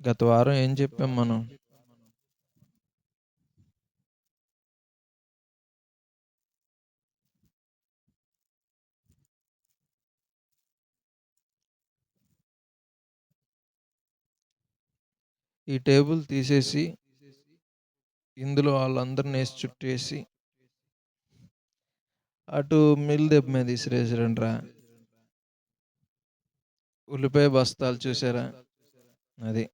గత వారం ఏం చెప్పాం మనం? ఈ టేబుల్ తీసేసి ఇందులో వాళ్ళందరిని వేసి చుట్టేసి అటు మిల్ దెబ్బ మీద విసిరేసారంట్రా. ఉల్లిపాయ బస్తాలు చూసారా? అది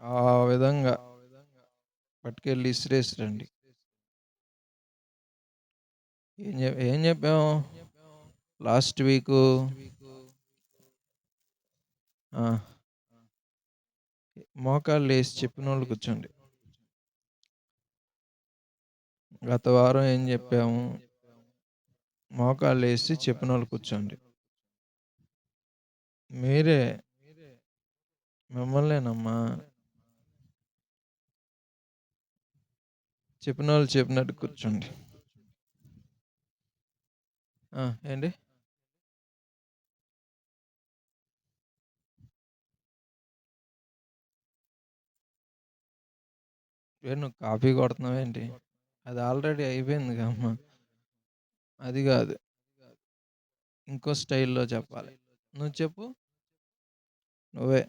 ఆ విధంగా పట్టుకెళ్ళి ఇసిరేసిరండి. ఏం చెప్పాము లాస్ట్ వీకు? మోకాళ్ళు వేసి చెప్పిన వాళ్ళు కూర్చోండి. గత వారం ఏం చెప్పాము? మోకాళ్ళు వేసి చెప్పిన వాళ్ళు కూర్చోండి. మీరే, మిమ్మల్నేనమ్మా. చెప్పిన వాళ్ళు చెప్పినట్టు కూర్చోండి. ఏంటి? నువ్వు కాపీ కొడుతున్నావేంటి? అది ఆల్రెడీ అయిపోయింది కమ్మా. అది కాదు, ఇంకో స్టైల్లో చెప్పాలి. నువ్వు చెప్పు. నువ్వే.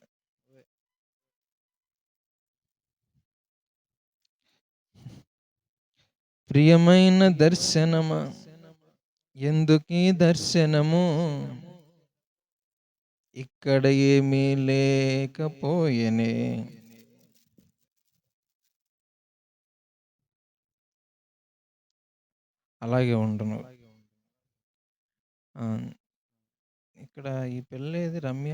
ప్రియమైన దర్శనమా, ఎందుకీ దర్శనము, ఇక్కడ ఏమీ లేకపోయేనే. అలాగే ఉండును. ఇక్కడ ఈ పిల్ల ఏది? రమ్య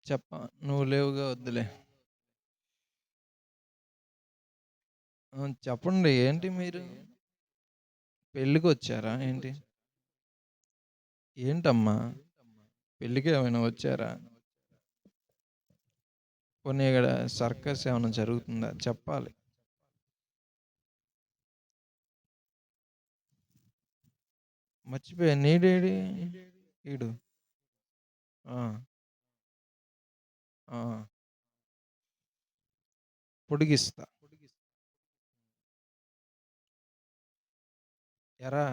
చెప్ప. నువ్వు లేవుగా, వద్దులే. చెప్పండి. ఏంటి మీరు పెళ్ళికి వచ్చారా ఏంటి? ఏంటమ్మా పెళ్ళికి ఏమైనా వచ్చారా? పోనీ ఇక్కడ సర్కస్ ఏమైనా జరుగుతుందా? చెప్పాలి. మర్చిపోయా. నీడేడి ఈడు? పొడిగిస్తా. ఎరా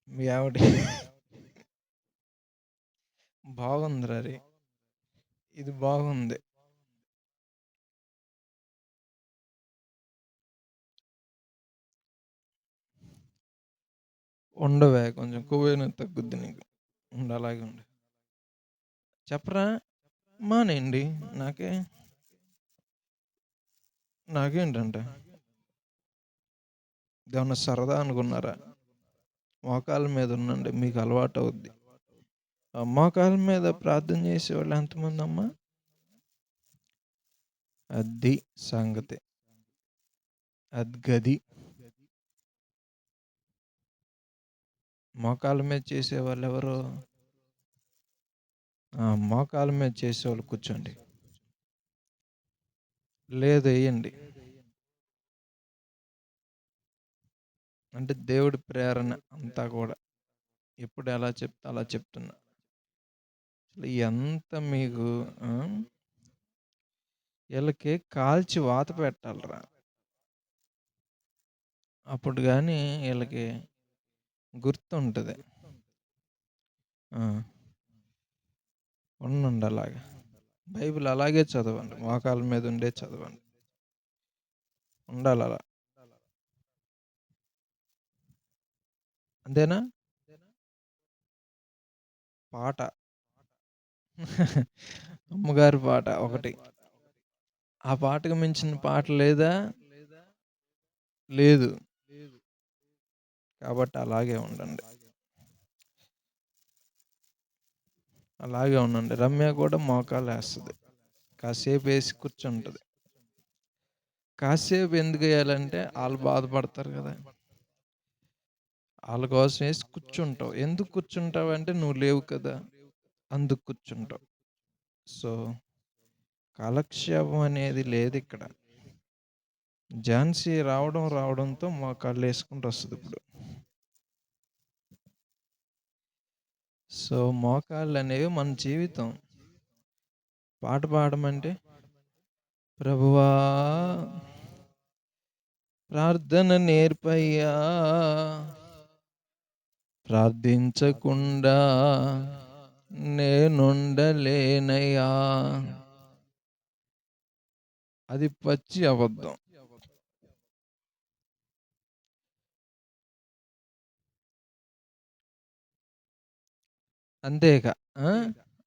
మీ ఆవిడ బాగుంది రీ. ఇది బాగుంది. ఉండవే, కొంచెం కొవ్వేను తగ్గుద్ది నీకు. ఉండు, అలాగే ఉండు. చెప్పరా? మానేయండి. నాకేంటంటే ఏమన్నా సరదా అనుకున్నారా? మోకాళ్ళ మీద ఉండండి, మీకు అలవాటు అవుద్ది. మోకాళ్ళ మీద ప్రార్థన చేసేవాళ్ళు ఎంతమంది అమ్మా? అది సంగతి. గది మోకాళ్ళ మీద చేసేవాళ్ళు ఎవరు? మోకాళ్ళ మీద చేసేవాళ్ళు కూర్చోండి. లేదు, వేయండి. అంటే దేవుడి ప్రేరణ అంతా కూడా. ఎప్పుడు ఎలా చెప్తా అలా చెప్తున్నా. ఎంత మీకు వీళ్ళకి కాల్చి వాత పెట్టాలరా, అప్పుడు కానీ వీళ్ళకి గుర్తుంటుంది. ఉండండి అలాగే. బైబిల్ అలాగే చదవండి, మోకాళ్ళ మీద ఉండే చదవండి. ఉండాలి అలా. అంతేనా? పాట అమ్మగారి పాట ఒకటి. ఆ పాటకు మించిన పాట లేదా? లేదు. కాబట్టి అలాగే ఉండండి. అలాగే ఉండండి. రమ్య కూడా మోకాలు వేస్తుంది, కాసేపు వేసి కూర్చుంటుంది. కాసేపు ఎందుకు వేయాలంటే వాళ్ళు బాధపడతారు కదా, వాళ్ళ కోసం వేసి కూర్చుంటావు. ఎందుకు కూర్చుంటావు అంటే నువ్వు లేవు కదా, అందుకు కూర్చుంటావు. సో కాలక్షేపం అనేది లేదు ఇక్కడ. ఝాన్సీ రావడంతో మా కళ్ళు వేసుకుంటూ వస్తుంది ఇప్పుడు. సో, మోకాళ్ళనేవి మన జీవితం. పాట పాడమంటే, ప్రభువా ప్రార్థన నేర్పయ్యా, ప్రార్థించకుండా నేనుండలేనయ్యా. అది పచ్చి అబద్ధం. అంతేక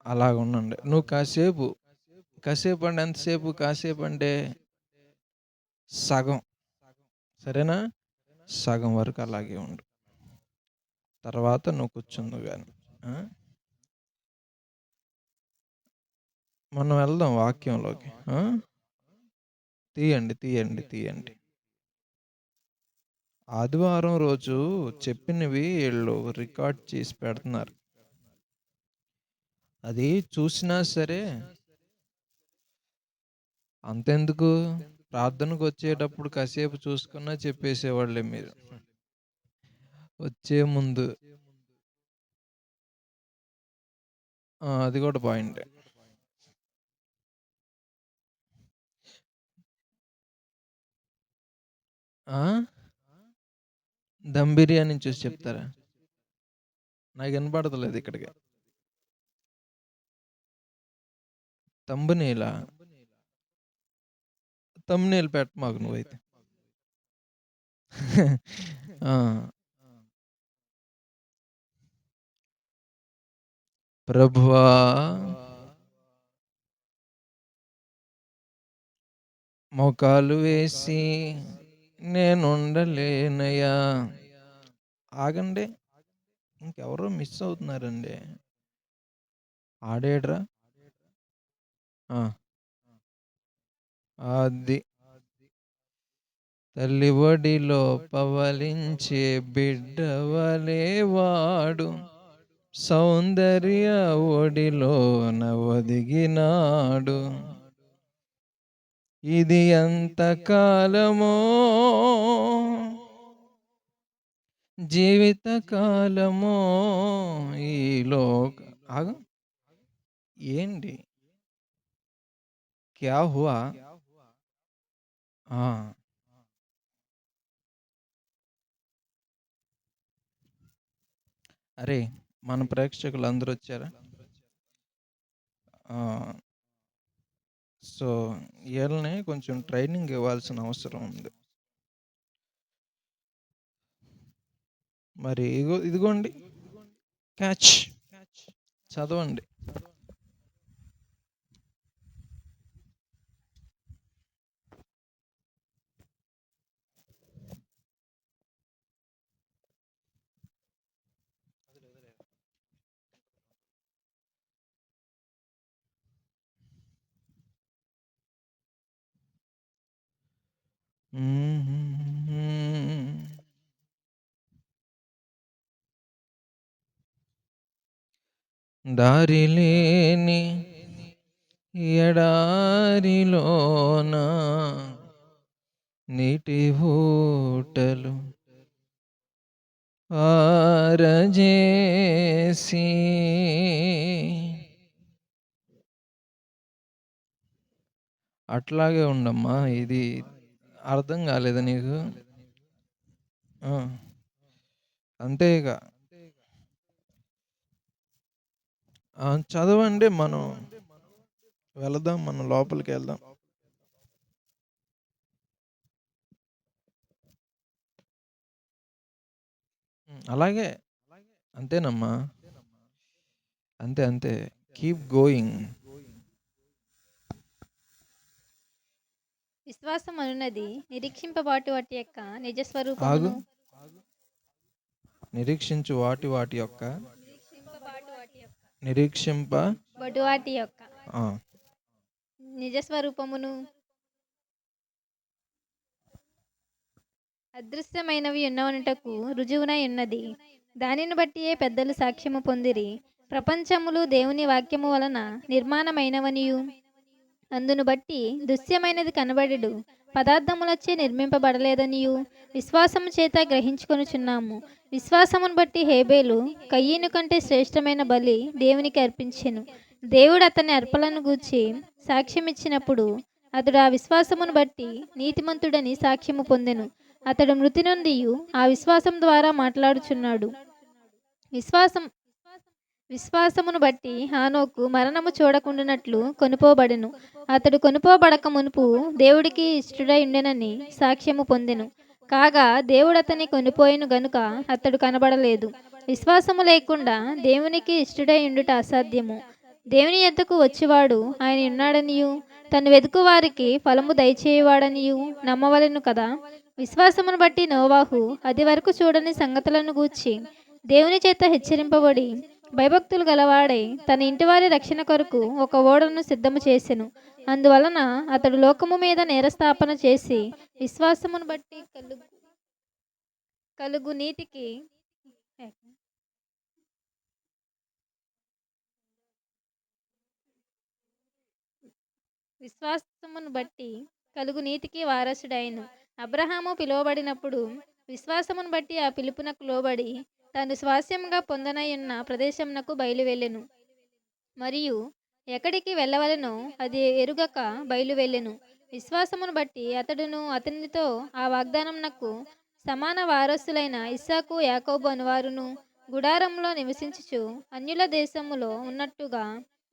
అలాగుండండి. నువ్వు కాసేపు అంటే ఎంతసేపు? కాసేపు అంటే సగం. సరేనా? సగం వరకు అలాగే ఉండు. తర్వాత నువ్వు కూర్చుందువు గాని. మనం వెళ్దాం వాక్యంలోకి. తీయండి. ఆదివారం రోజు చెప్పినవి వీళ్ళు రికార్డ్ చేసి పెడుతున్నారు. అది చూసినా సరే అంతెందుకు, ప్రార్థనకు వచ్చేటప్పుడు కాసేపు చూసుకున్నా చెప్పేసేవాళ్ళే మీరు. వచ్చే ముందు అది కూడా పాయింటే. దమ్ బిర్యానీ చూసి చెప్తారా? నాకు వినపడతలేదు ఇక్కడికి. తమ్మునీలు పెట్ట మాకు నువ్వైతే. ప్రభువా మోకాలు వేసి నేనుండలేనయ్యా. ఆగండి, ఇంకెవరో మిస్ అవుతున్నారండి. ఆడేడ్రా అది తల్లి ఒడిలో పవలించే బిడ్డవలే వాడు, సౌందర్య ఒడిలో ఒదిగినాడు. ఇది ఎంత కాలమో జీవిత కాలమో ఈ లోక. ఏంటి క్యా హువా? అరే మన ప్రేక్షకులు అందరూ వచ్చారా? సో వీళ్ళని కొంచెం ట్రైనింగ్ ఇవ్వాల్సిన అవసరం ఉంది. మరి ఇదిగోండి క్యాచ్, చదవండి. దారిలేని ఎడారిలోన నీటి ఊటలు ఆరజేసి, అట్లాగే ఉండమ్మా. ఇది అర్థం కాలేదా నీకు? అంతేగా చదవండి. మనం వెళదాం, మనం లోపలికి వెళ్దాం. అలాగే అంతేనమ్మా, అంతే. Keep going. విశ్వాసం అనున్నది నిరీక్షింపబాటు వాటి యొక్క నిజస్వరూపమును, నిరీక్షించు వాటి యొక్క నిరీక్షింపబడు వాటి యొక్క నిజస్వరూపమును, అదృశ్యమైనవి ఉన్నవనుటకు రుజువునై ఉన్నది. దానిని బట్టియే పెద్దలు సాక్ష్యము పొందిరి. ప్రపంచములు దేవుని వాక్యము వలన నిర్మాణమైనవనియు అందును బట్టి దృశ్యమైనది కనబడెడు పదార్థములచే నిర్మింపబడలేదనియు విశ్వాసము చేత గ్రహించుకొనుచున్నాము. విశ్వాసమును బట్టి హేబేలు కయ్యను కంటే శ్రేష్టమైన బలి దేవునికి అర్పించెను. దేవుడు అతని అర్పణలను గూర్చి సాక్ష్యమిచ్చినప్పుడు అతడు ఆ విశ్వాసమును బట్టి నీతిమంతుడని సాక్ష్యము పొందెను. అతడు మృతి నొందియు ఆ విశ్వాసం ద్వారా మాట్లాడుచున్నాడు. విశ్వాసం విశ్వాసమును బట్టి హానోకు మరణము చూడకుండానట్లు కొనుపోబడెను. అతడు కొనుపోబడక మునుపు దేవుడికి ఇష్టడై ఉండెనని సాక్ష్యము పొందెను. కాగా దేవుడు అతని కొనిపోయిను గనుక అతడు కనబడలేదు. విశ్వాసము లేకుండా దేవునికి ఇష్టడై ఉండుట అసాధ్యము. దేవుని యొద్దకు వచ్చేవాడు ఆయన ఉన్నాడనియు తను వెదుకు వారికి ఫలము దయచేయవాడనియు నమ్మవలెను కదా. విశ్వాసమును బట్టి నోవాహు అది వరకు చూడని సంగతులను గూర్చి దేవుని చేత హెచ్చరింపబడి భయభక్తులు గలవాడై తన ఇంటివారి రక్షణ కొరకు ఒక ఓడను సిద్ధము చేసెను. అందువలన అతడు లోకము మీద నేరస్థాపన చేసి విశ్వాసమును బట్టి కలుగు నీతికి విశ్వాసమును బట్టి కలుగు నీతికి వారసుడైను. అబ్రహాము పిలువబడినప్పుడు విశ్వాసమును బట్టి ఆ పిలుపునకు లోబడి తాను స్వాస్యముగా పొందనయున్న ప్రదేశమునకు బయలువెళ్ళెను. మరియు ఎక్కడికి వెళ్ళవలెనో అది ఎరుగక బయలువెళ్ళెను. విశ్వాసమును బట్టి అతడును అతనితో ఆ వాగ్దానమునకు సమాన వారసులైన ఇస్సాకు యాకోబు అనువారును గుడారంలో నివసించుచు అన్యుల దేశములో ఉన్నట్టుగా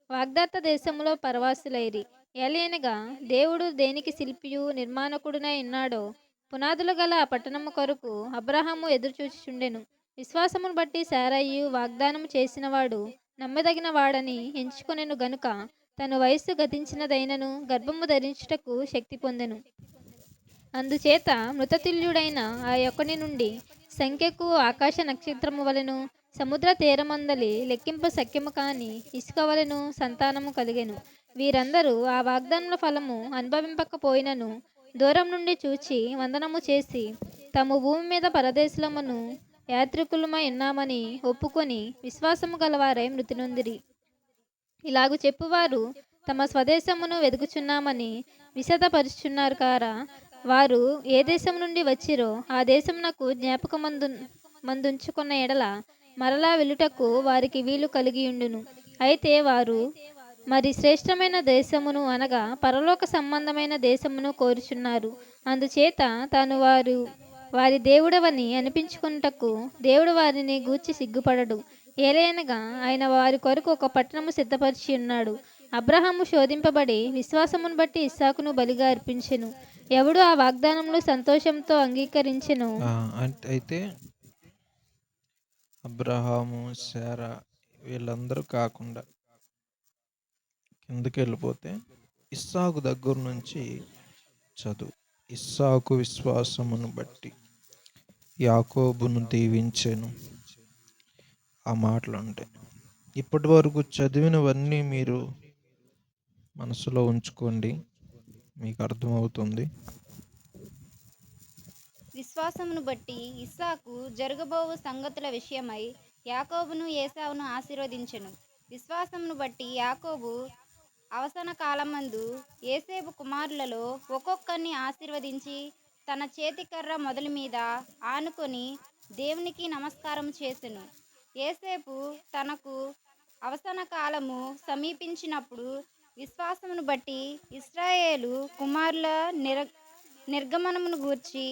వాగ్దాత దేశములో పరవాసులైరి. ఏలయనగా దేవుడు దేనికి శిల్పియు నిర్మాణకుడునై ఉన్నాడో పునాదులు గల ఆ పట్టణము కొరకు అబ్రహాము ఎదురుచూచుచుండెను. విశ్వాసమును బట్టి శారయి వాగ్దానము చేసినవాడు నమ్మదగిన వాడని ఎంచుకొనెను గనుక తన వయస్సు గతించినదైనను గర్భము ధరించుటకు శక్తి పొందెను. అందుచేత మృతతుల్యుడైన ఆ యొక్కని నుండి సంఖ్యకు ఆకాశ నక్షత్రము వలెను సముద్ర తీరమందలి లెక్కింప శక్యము కాని ఇసుక వలెను సంతానము కలిగెను. వీరందరూ ఆ వాగ్దానముల ఫలము అనుభవింపకపోయినను దూరం నుండి చూచి వందనము చేసి తాము భూమి మీద పరదేశులమును యాత్రికులమై ఉన్నామని ఒప్పుకొని విశ్వాసము గలవారై మృతి నొందిరి. ఇలాగు చెప్పువారు తమ స్వదేశమును వెదుకుచున్నామని విశదపరుచున్నారు కారా. వారు ఏ దేశం నుండి వచ్చిరో ఆ దేశమునకు జ్ఞాపకమందుంచుకున్న ఎడల మరలా వెళ్ళుటకు వారికి వీలు కలిగియుండును. అయితే వారు మరి శ్రేష్టమైన దేశమును అనగా పరలోక సంబంధమైన దేశమును కోరుచున్నారు. అందుచేత తాను వారి దేవుడవని అనిపించుకున్నటకు దేవుడు వారిని గూర్చి సిగ్గుపడడు. ఏలయనగా ఆయన వారి కొరకు ఒక పట్టణము సిద్ధపరిచి ఉన్నాడు. అబ్రహాము శోధింపబడి విశ్వాసమును బట్టి ఇస్సాకును బలిగా అర్పించెను. ఎవడు ఆ వాగ్దానములు సంతోషంతో అంగీకరించెను. అయితే అబ్రహాము శారా వీళ్ళందరూ కాకుండా కిందకి వెళ్ళిపోతే ఇస్సాకు దగ్గర నుంచి చదువు. ఇస్సాకు విశ్వాసమును బట్టి యాకోబును దీవించెను. ఆ మాటలు ఉంటాయి. ఇప్పటి వరకు చదివినవన్నీ మీరు మనసులో ఉంచుకోండి, మీకు అర్థమవుతుంది. విశ్వాసమును బట్టి ఇస్సాకు జరగబోవు సంగతుల విషయమై యాకోబును ఏశావును ఆశీర్వదించెను. విశ్వాసమును బట్టి యాకోబు అవసాన కాలమందు ఏసేపు కుమారులలో ఒక్కొక్కరిని ఆశీర్వదించి తన చేతికర్ర మొదలు మీద ఆనుకొని దేవునికి నమస్కారం చేసెను. ఏసేపు తనకు అవసాన కాలము సమీపించినప్పుడు విశ్వాసమును బట్టి ఇశ్రాయేలు కుమారుల నిర్గమనమును గూర్చి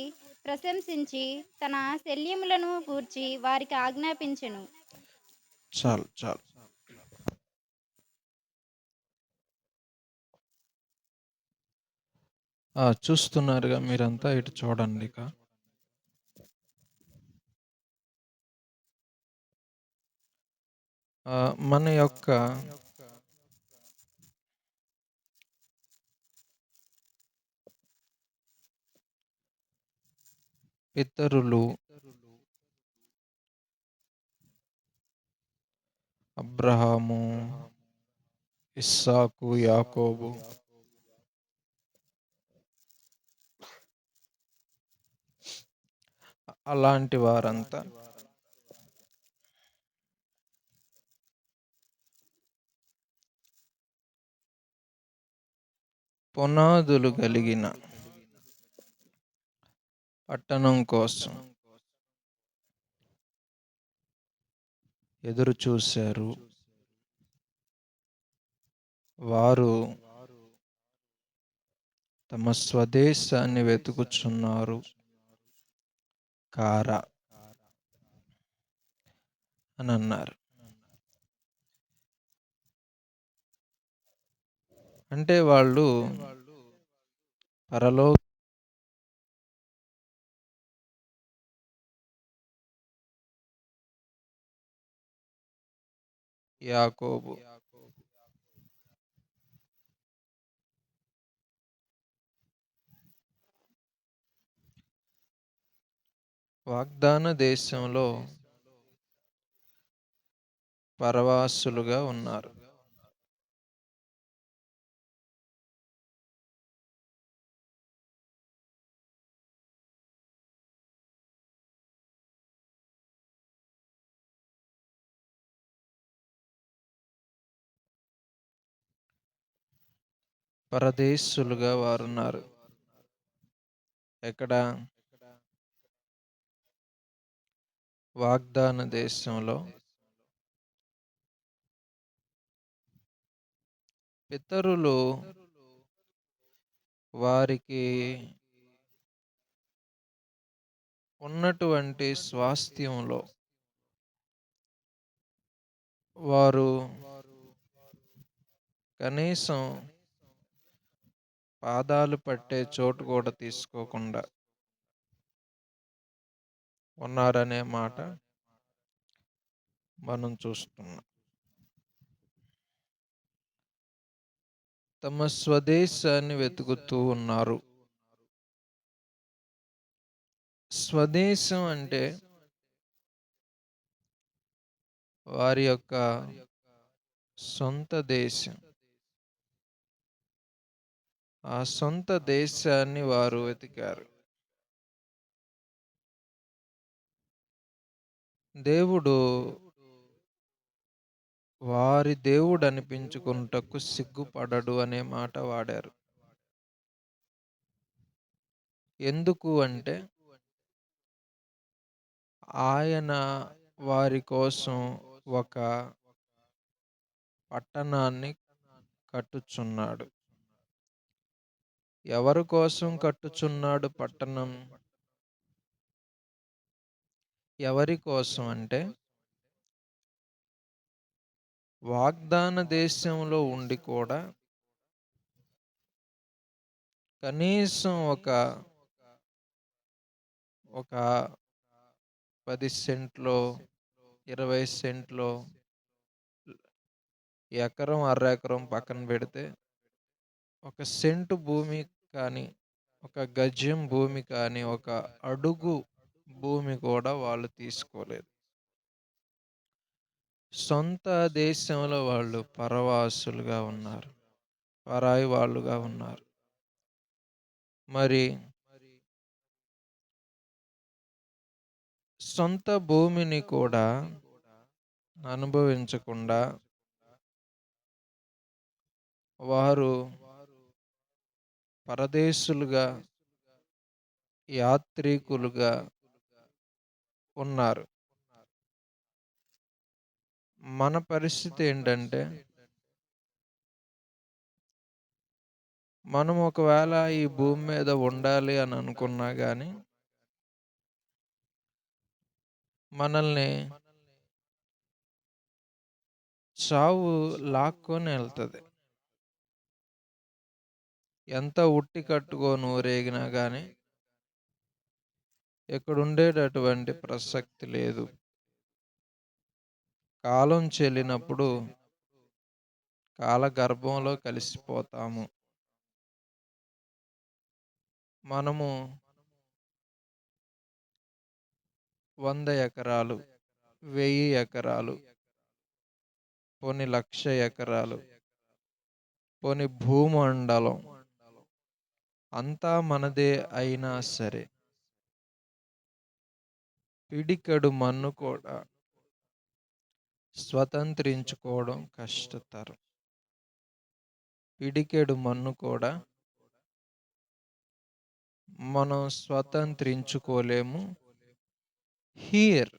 ప్రశంసించి తన శల్యములను గూర్చి వారికి ఆజ్ఞాపించెను. చాలు చాలు. చూస్తున్నారుగా మీరంతా, ఇటు చూడండి. ఇక మన యొక్క పితరులు అబ్రహాము, ఇస్సాకు, యాకోబు అలాంటి వారంతా పునాదులు కలిగిన పట్టణం కోసం ఎదురు చూశారు. వారు తమ స్వదేశాన్ని వెతుకుచున్నారు కారా అని అన్నారు. అంటే వాళ్ళు పరలో యాకోబు వాగ్దాన దేశంలో పరవాసులుగా ఉన్నారు. పరదేశులుగా వారున్నారు. ఎక్కడ? వాగ్దాన దేశంలో. పితరులు వారికి ఉన్నటువంటి స్వాస్థ్యంలో వారు కనీసం పాదాలు పట్టే చోటు కూడా తీసుకోకుండా ఉన్నారనే మాట మనం చూస్తున్నాం. తమ స్వదేశాన్ని వెతుకుతూ ఉన్నారు. స్వదేశం అంటే వారి యొక్క సొంత దేశం. ఆ సొంత దేశాన్ని వారు వెతికారు. దేవుడు వారి దేవుడు అనిపించుకుంటకు సిగ్గుపడడు అనే మాట వాడారు. ఎందుకు అంటే ఆయన వారి కోసం ఒక పట్టణాన్ని కట్టుచున్నాడు. ఎవరి కోసం కట్టుచున్నాడు పట్టణం? ఎవరి కోసం అంటే వాగ్దాన దేశంలో ఉండి కూడా కనీసం ఒక 10 సెంట్లో 20 సెంట్లో ఎకరం ఎకరం పక్కన పెడితే ఒక సెంటు భూమి కానీ, ఒక గజం భూమి కానీ, ఒక అడుగు భూమి కూడా వాళ్ళు తీసుకోలేదు. సొంత దేశంలో వాళ్ళు పరవాసులుగా ఉన్నారు, పరాయి వాళ్ళుగా ఉన్నారు. మరి సొంత భూమిని కూడా అనుభవించకుండా వారు పరదేశులుగా, యాత్రికులుగా ఉన్నారు. మన పరిస్థితి ఏంటంటే మనం ఒకవేళ ఈ భూమి మీద ఉండాలి అని అనుకున్నా కానీ మనల్ని చావు లాక్కొని వెళ్తుంది. ఎంత ఉట్టి కట్టుకొని ఊరేగినా కానీ ఇక్కడ ఉండేటటువంటి ప్రసక్తి లేదు. కాలం చెల్లినప్పుడు కాలగర్భంలో కలిసిపోతాము. మనము 100 ఎకరాలు, 1000 ఎకరాలు, పోనీ 1,00,000 ఎకరాలు, పోనీ భూమండలం అంతా మనదే అయినా సరే పిడికెడు మన్ను కూడా స్వతంత్రించుకోవడం కష్టతరం. పిడికెడు మన్ను కూడా మనం స్వతంత్రించుకోలేము. Here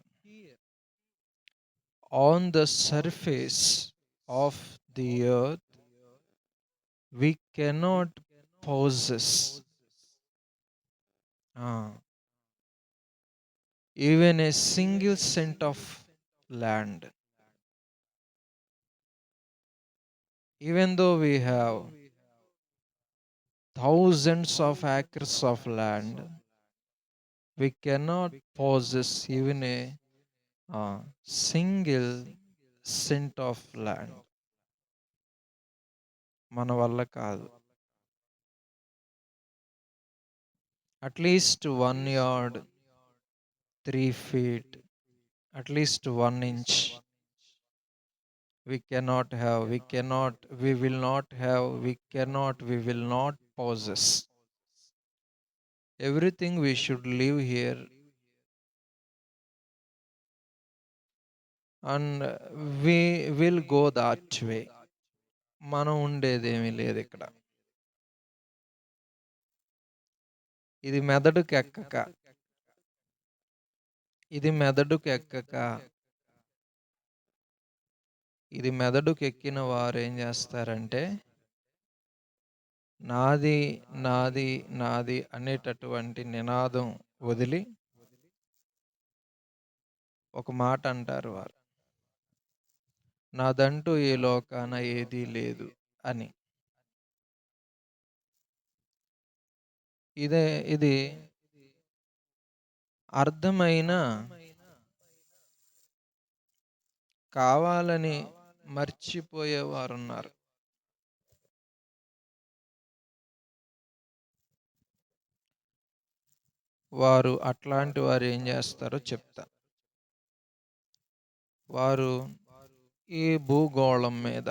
on the surface of the earth we cannot possess even a single cent of land, even though we have thousands of acres of land. We cannot possess even a single cent of land. మన వల్ల కాదు. At least 1 yard, 3 feet, at least 1 inch. We cannot have, we cannot, we will not have, we cannot, we will not possess. Everything we should live here, and we will go that way. మనం ఉండేదేమీ లేదు ఇక్కడ. ఇది మెదడుకు ఎక్కక, ఇది మెదడుకు ఎక్కక, ఇది మెదడుకు ఎక్కిన వారు ఏం చేస్తారంటే నాది నాది నాది అనేటటువంటి నినాదం వదిలి ఒక మాట అంటారు వారు, నాదంటూ ఈ లోకాన ఏదీ లేదు అని. ఇది అర్థమైన కావాలని మర్చిపోయేవారున్నారు. వారు అట్లాంటి వారు ఏం చేస్తారో చెప్తా. వారు ఈ భూగోళం మీద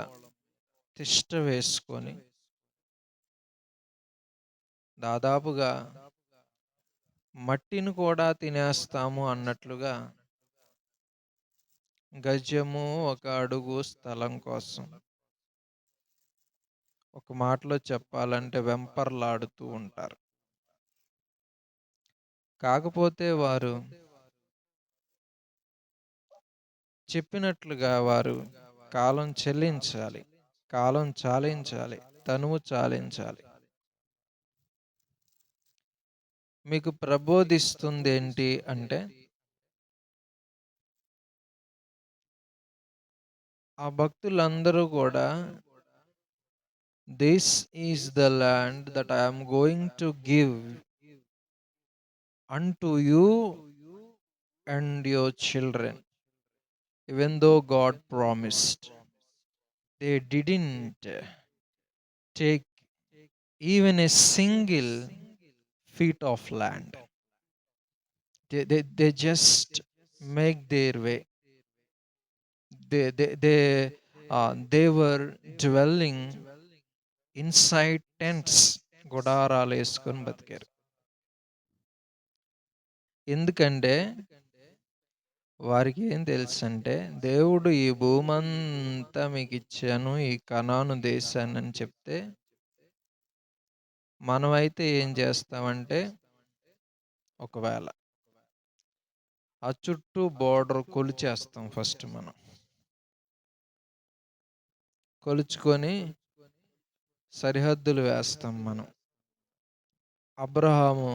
తిష్ట వేసుకొని దాదాపుగా మట్టిని కూడా తినేస్తాము అన్నట్లుగా గజము ఒక అడుగు స్థలం కోసం, ఒక మాటలో చెప్పాలంటే వెంపర్లాడుతూ ఉంటారు. కాకపోతే వారు చెప్పినట్లుగా వారు కాలం చెల్లించాలి, కాలం చాలించాలి, తనువు చాలించాలి. మీకు ప్రబోధిస్తుంది ఏంటి అంటే ఆ భక్తులందరూ కూడా this is the land that I am going to give unto you and your children, even though God promised. They didn't take even a single feet of land. They just make their way. They were dwelling inside tents, గుడారాలు వేసుకొని బతికారు. ఎందుకంటే వారికి ఏం తెలుసు అంటే దేవుడు ఈ భూమంతా మీకు ఇచ్చాను, ఈ కనాను దేశాన్ని అని చెప్తే మనమైతే ఏం చేస్తామంటే ఒకవేళ ఆ చుట్టూ బోర్డర్ కొలిచేస్తాం. ఫస్ట్ మనం కొలుచుకొని సరిహద్దులు వేస్తాం. మనం అబ్రహాము,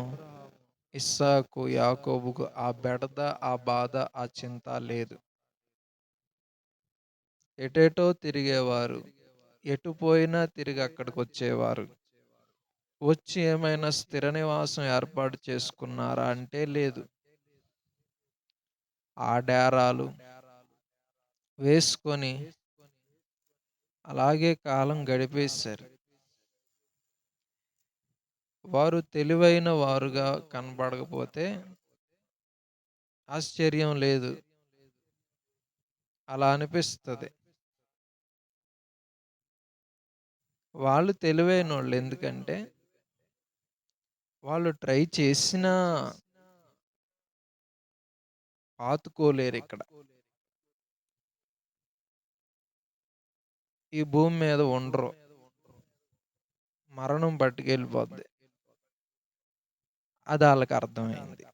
ఇస్సాకు, యాకోబుకు ఆ బెడద, ఆ బాధ, ఆ చింత లేదు. ఎటేటో తిరిగేవారు, ఎటు పోయినా తిరిగి అక్కడికి వచ్చేవారు. వచ్చి ఏమైనా స్థిర నివాసం ఏర్పాటు చేసుకున్నారా అంటే లేదు. ఆ డేరాలు వేసుకొని అలాగే కాలం గడిపేశారు. వారు తెలివైన వారుగా కనబడకపోతే ఆశ్చర్యం లేదు. అలా అనిపిస్తుంది. వాళ్ళు తెలివైన వాళ్ళు, ఎందుకంటే వాళ్ళు ట్రై చేసినా పాతుకోలేరు. ఇక్కడ ఈ భూమి మీద ఉండరు, మరణం పట్టుకెళ్ళిపోద్ది. అది ఆళ్ళకి అర్థమైంది.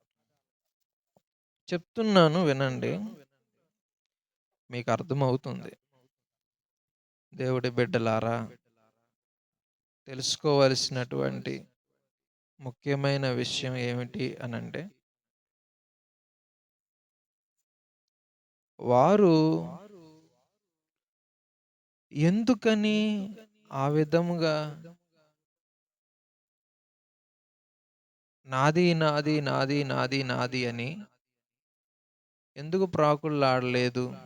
చెప్తున్నాను వినండి. మీకు అర్థమవుతుంది. దేవుడి బిడ్డలారా, తెలుసుకోవాల్సినటువంటి ముఖ్యమైన విషయం ఏమిటి అనంటే, వారు ఎందుకని ఆ విధముగా నాది, నాది, నాది, నాది, నాది అని ఎందుకు ప్రాకుల్లాడలేదు?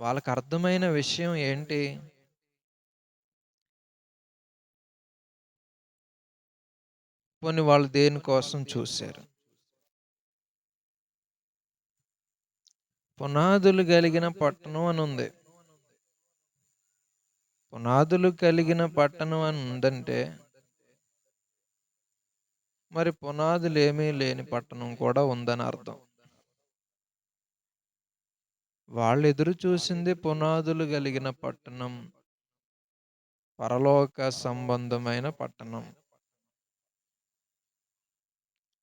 వాళ్ళకర్థమైన విషయం ఏంటి? పోనీ వాళ్ళు దేనికోసం చూసారు? పునాదులు గలిగిన పట్టణం అనుంది. పునాదులు కలిగిన పట్టణం అని ఉందంటే, మరి పునాదులేమీ లేని పట్టణం కూడా ఉందని అర్థం. వాళ్ళెదురు చూసింది పునాదులు గలిగిన పట్టణం. పరలోక సంబంధమైన పట్టణం.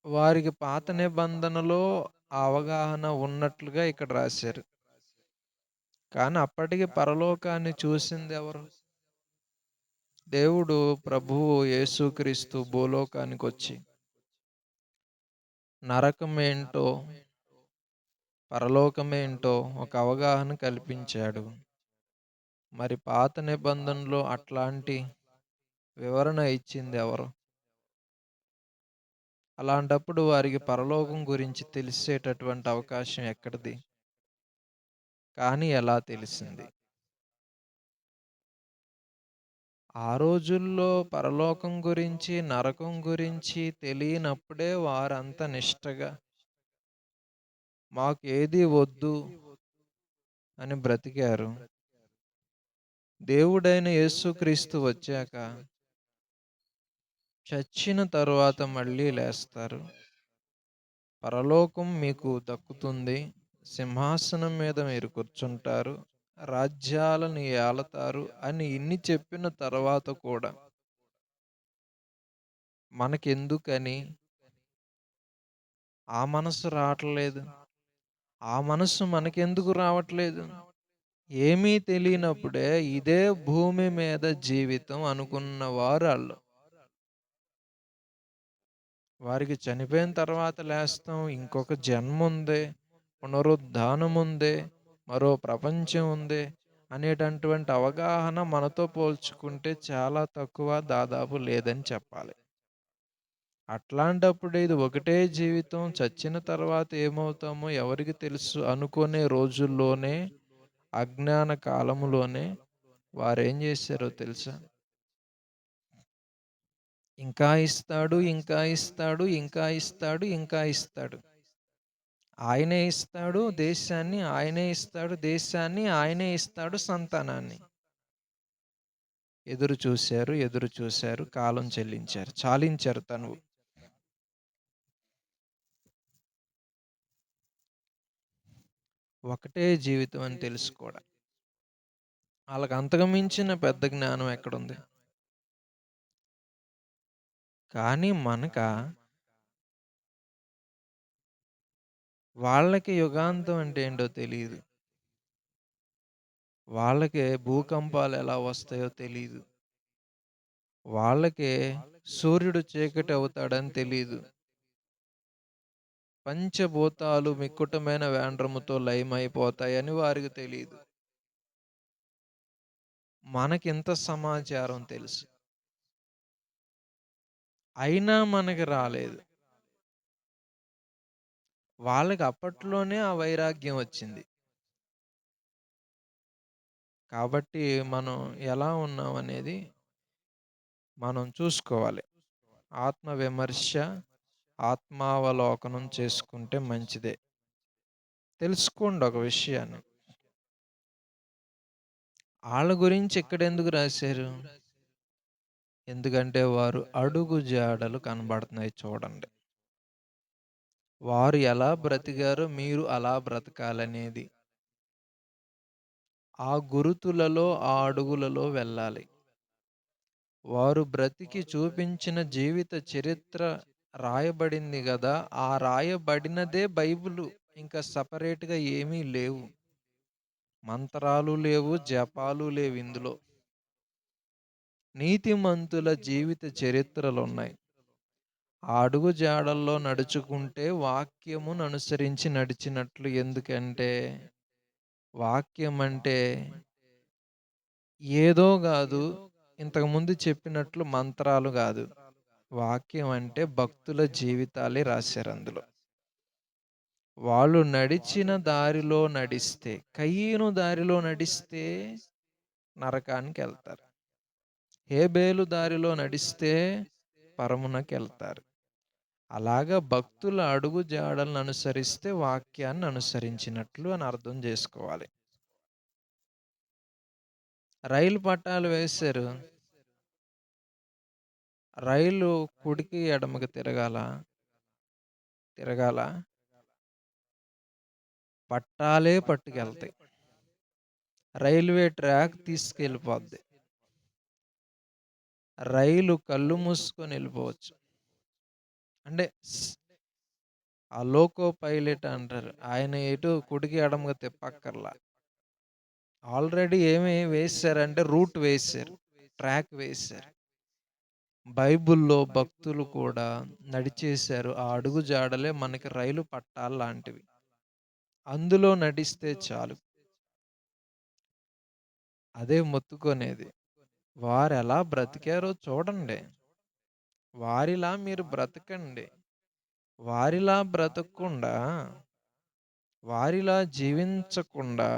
వారికి పాత నిబంధనలో ఆ అవగాహన ఉన్నట్లుగా ఇక్కడ రాశారు. కానీ అప్పటికి పరలోకాన్ని చూసిందెవరు? దేవుడు ప్రభువు యేసుక్రీస్తు భూలోకానికొచ్చి నరకమేంటో, పరలోకమేంటో ఒక అవగాహన కల్పించాడు. మరి పాత నిబంధనలో అట్లాంటి వివరణ ఇచ్చిందెవరు? అలాంటప్పుడు వారికి పరలోకం గురించి తెలిసేటటువంటి అవకాశం ఎక్కడిది? కానీ ఎలా తెలిసింది? ఆ రోజుల్లో పరలోకం గురించి, నరకం గురించి తెలియనప్పుడే వారంత నిష్టగా మాకు ఏది వద్దు అని బ్రతికారు. దేవుడైన యేసుక్రీస్తు వచ్చాక చచ్చిన తరువాత మళ్ళీ లేస్తారు. పరలోకం మీకు దక్కుతుంది. సింహాసనం మీద మీరు కూర్చుంటారు. రాజ్యాలను ఏలతారు అని ఇన్ని చెప్పిన తర్వాత కూడా మనకెందుకని ఆ మనసు రావట్లేదు? ఆ మనస్సు మనకెందుకు రావట్లేదు? ఏమీ తెలియనప్పుడే ఇదే భూమి మీద జీవితం అనుకున్న వారాళ్ళు. వారికి చనిపోయిన తర్వాత లేస్తాం. ఇంకొక జన్ముంది. పునరుద్ధానముంది. మరో ప్రపంచం ఉంది. అనేటటువంటి అవగాహన మనతో పోల్చుకుంటే చాలా తక్కువ, దాదాపు లేదని చెప్పాలి. అట్లాంటప్పుడు ఇది ఒకటే జీవితం, చచ్చిన తర్వాత ఏమవుతామో ఎవరికి తెలుసు అనుకునే రోజుల్లోనే, అజ్ఞాన కాలములోనే వారేం చేశారో తెలుసా? ఇంకా ఇస్తాడు, ఇంకా ఇస్తాడు, ఇంకా ఇస్తాడు, ఇంకా ఇస్తాడు. ఆయనే ఇస్తాడు దేశాన్ని, ఆయనే ఇస్తాడు దేశాన్ని, ఆయనే ఇస్తాడు సంతానాన్ని. ఎదురు చూశారు, ఎదురు చూశారు, కాలం చెల్లించారు, చాలించారు తనువు. ఒకటే జీవితం అని తెలుసుకోవడం. వాళ్ళకి అంతకు మించిన పెద్ద జ్ఞానం ఎక్కడుంది? కానీ వాళ్ళకి యుగాంతం అంటే ఏంటో తెలీదు. వాళ్ళకే భూకంపాలు ఎలా వస్తాయో తెలీదు. వాళ్ళకే సూర్యుడు చీకటి అవుతాడని తెలీదు. పంచభూతాలు మిక్కుటమైన వేండ్రముతో లయమైపోతాయని వారికి తెలీదు. మనకింత సమాచారం తెలుసు. అయినా మనకి రాలేదు. వాళ్ళకి అప్పట్లోనే ఆ వైరాగ్యం వచ్చింది. కాబట్టి మనం ఎలా ఉన్నామనేది మనం చూసుకోవాలి. ఆత్మ విమర్శ, ఆత్మావలోకనం చేసుకుంటే మంచిదే. తెలుసుకోండి ఒక విషయాన్ని. ఆళ్ళ గురించి ఇక్కడెందుకు రాశారు? ఎందుకంటే వారు అడుగు జాడలు కనబడుతున్నాయి చూడండి. వారు ఎలా బ్రతికారో మీరు అలా బ్రతకాలనేది. ఆ గురుతులలో, ఆ అడుగులలో వెళ్ళాలి. వారు బ్రతికి చూపించిన జీవిత చరిత్ర రాయబడింది గదా! ఆ రాయబడినదే బైబిలు. ఇంకా సెపరేట్‌గా ఏమీ లేవు. మంత్రాలు లేవు, జపాలు లేవు ఇందులో. నీతిమంతుల జీవిత చరిత్రలున్నాయి. ఆ అడుగు జాడల్లో నడుచుకుంటే వాక్యమును అనుసరించి నడిచినట్లు. ఎందుకంటే వాక్యం అంటే ఏదో గాదు. ఇంతకుముందు చెప్పినట్లు మంత్రాలు గాదు. వాక్యం అంటే భక్తుల జీవితాలే రాశారందులో. వాళ్ళు నడిచిన దారిలో నడిస్తే, కయీను దారిలో నడిస్తే నరకానికెళ్తారు. హేబేలు దారిలో నడిస్తే పరమునకెళ్తారు. అలాగా భక్తుల అడుగు జాడలను అనుసరిస్తే వాక్యాన్ని అనుసరించినట్లు అని అర్థం చేసుకోవాలి. రైలు పట్టాలు వేశారు. రైలు కుడికి ఎడమకి తిరగాల పట్టాలే పట్టుకెళ్తాయి. Railway track తీసుకెళ్ళిపోద్ది. రైలు కళ్ళు మూసుకొని వెళ్ళిపోవచ్చు. అంటే ఆ లోకో పైలట్ అంటారు. ఆయన ఎటు కుడికి ఎడమకి తిప్పక్కర్లా. ఆల్రెడీ ఏమి వేశారంటే రూట్ వేశారు, ట్రాక్ వేశారు. బైబిల్‌లో భక్తులు కూడా నడిచేశారు. ఆ అడుగు జాడలే మనకి రైలు పట్టాల్లాంటివి. అందులో నడిస్తే చాలు. అదే మొత్తుకునేది. వారెలా బ్రతికారో చూడండి. వారిలా మీరు బ్రతకండి. వారిలా బ్రతకకుండా, వారిలా జీవించకుండా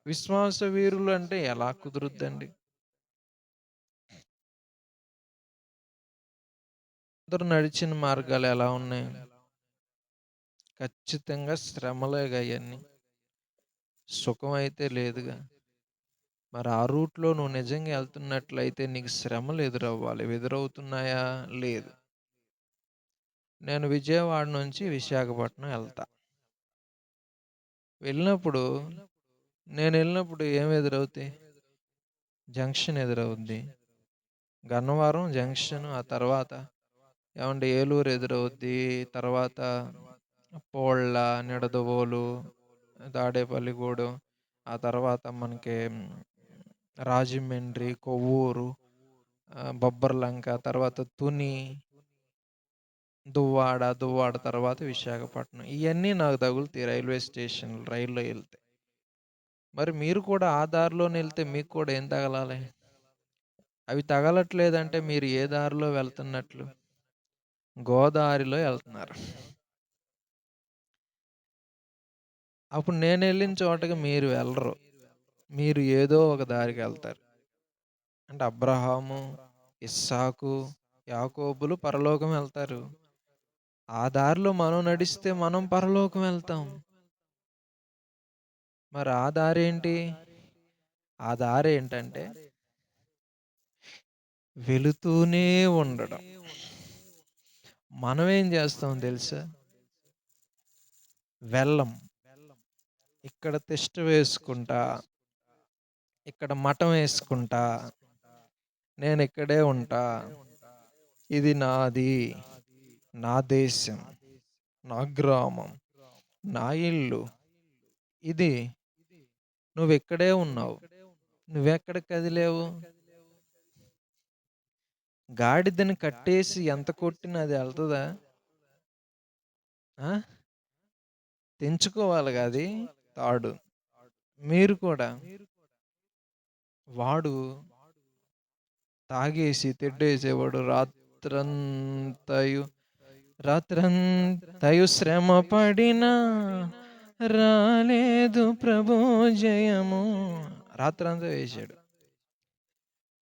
విశ్వాస వీరులు అంటే ఎలా కుదురుద్దండి? అందరూ నడిచిన మార్గాలు ఎలా ఉన్నాయి? ఖచ్చితంగా శ్రమలేగా అయన్నీ. సుఖమైతే లేదుగా. మరి ఆ రూట్‌లో నువ్వు నిజంగా ఎళ్తున్నట్లయితే నీకు శ్రమలు ఎదురవ్వాలి. ఎదురవుతున్నాయా? లేదు. నేను విజయవాడ నుంచి విశాఖపట్నం ఎళ్తా. వెళ్ళినప్పుడు నేనెళ్ళినప్పుడు ఏమి ఎదురవుతాయి? జంక్షన్ ఎదురవుద్ది. గన్నవరం జంక్షన్, ఆ తర్వాత ఏమంటే ఏలూరు ఎదురవుద్ది. తర్వాత పోళ్ళ, నిడదవోలు, తాడేపల్లిగూడెం, ఆ తర్వాత మనకి రాజమండ్రి, కొవ్వూరు, బొబ్బర్లంక, తర్వాత తుని, దువ్వాడ తర్వాత విశాఖపట్నం. ఇయన్నీ నాకు తగులుతాయి రైల్వే స్టేషన్‌లు రైల్లో ఎళ్తే. మరి మీరు కూడా ఆ దారిలోనే ఎళ్తే మీకు కూడా ఏం తగలాలి? అవి తగలట్లేదంటే మీరు ఏ దారిలో వెళ్తున్నట్లు? గోదారిలో ఎళ్తున్నారు. అప్పుడు నేనెళ్ళిన చోటకి మీరు వెళ్ళరు. మీరు ఏదో ఒక దారికెళ్తారు. అంటే అబ్రహాము, ఇస్సాకు, యాకోబులు పరలోకం వెళ్తారు. ఆ దారిలో మనం నడిస్తే మనం పరలోకం వెళ్తాం. మరి ఆ దారేంటి? ఆ దారేంటంటే వెళుతూనే ఉండడం. మనమేం చేస్తాం తెలుసా? వెళ్ళం. ఇక్కడ తిష్ట వేసుకుంటా, ఇక్కడ మఠం వేసుకుంటా, నేనిక్కడే ఉంటా. ఇది నాది, నా దేశం, నా గ్రామం, నా ఇల్లు. ఇది నువ్విక్కడే ఉన్నావు. నువ్వెక్కడికి కదిలావు? గాడిదని కట్టేసి ఎంత కొట్టినా అది ఎళ్తదా? ఆ! తెంచుకోవాలిగా అది తాడు. మీరు కూడా వాడు తాగేసి తెడ్డేసేవాడు రాత్రంతయు శ్రమ పడినా రాలేదు ప్రభు జయము. రాత్రంతా వేశాడు.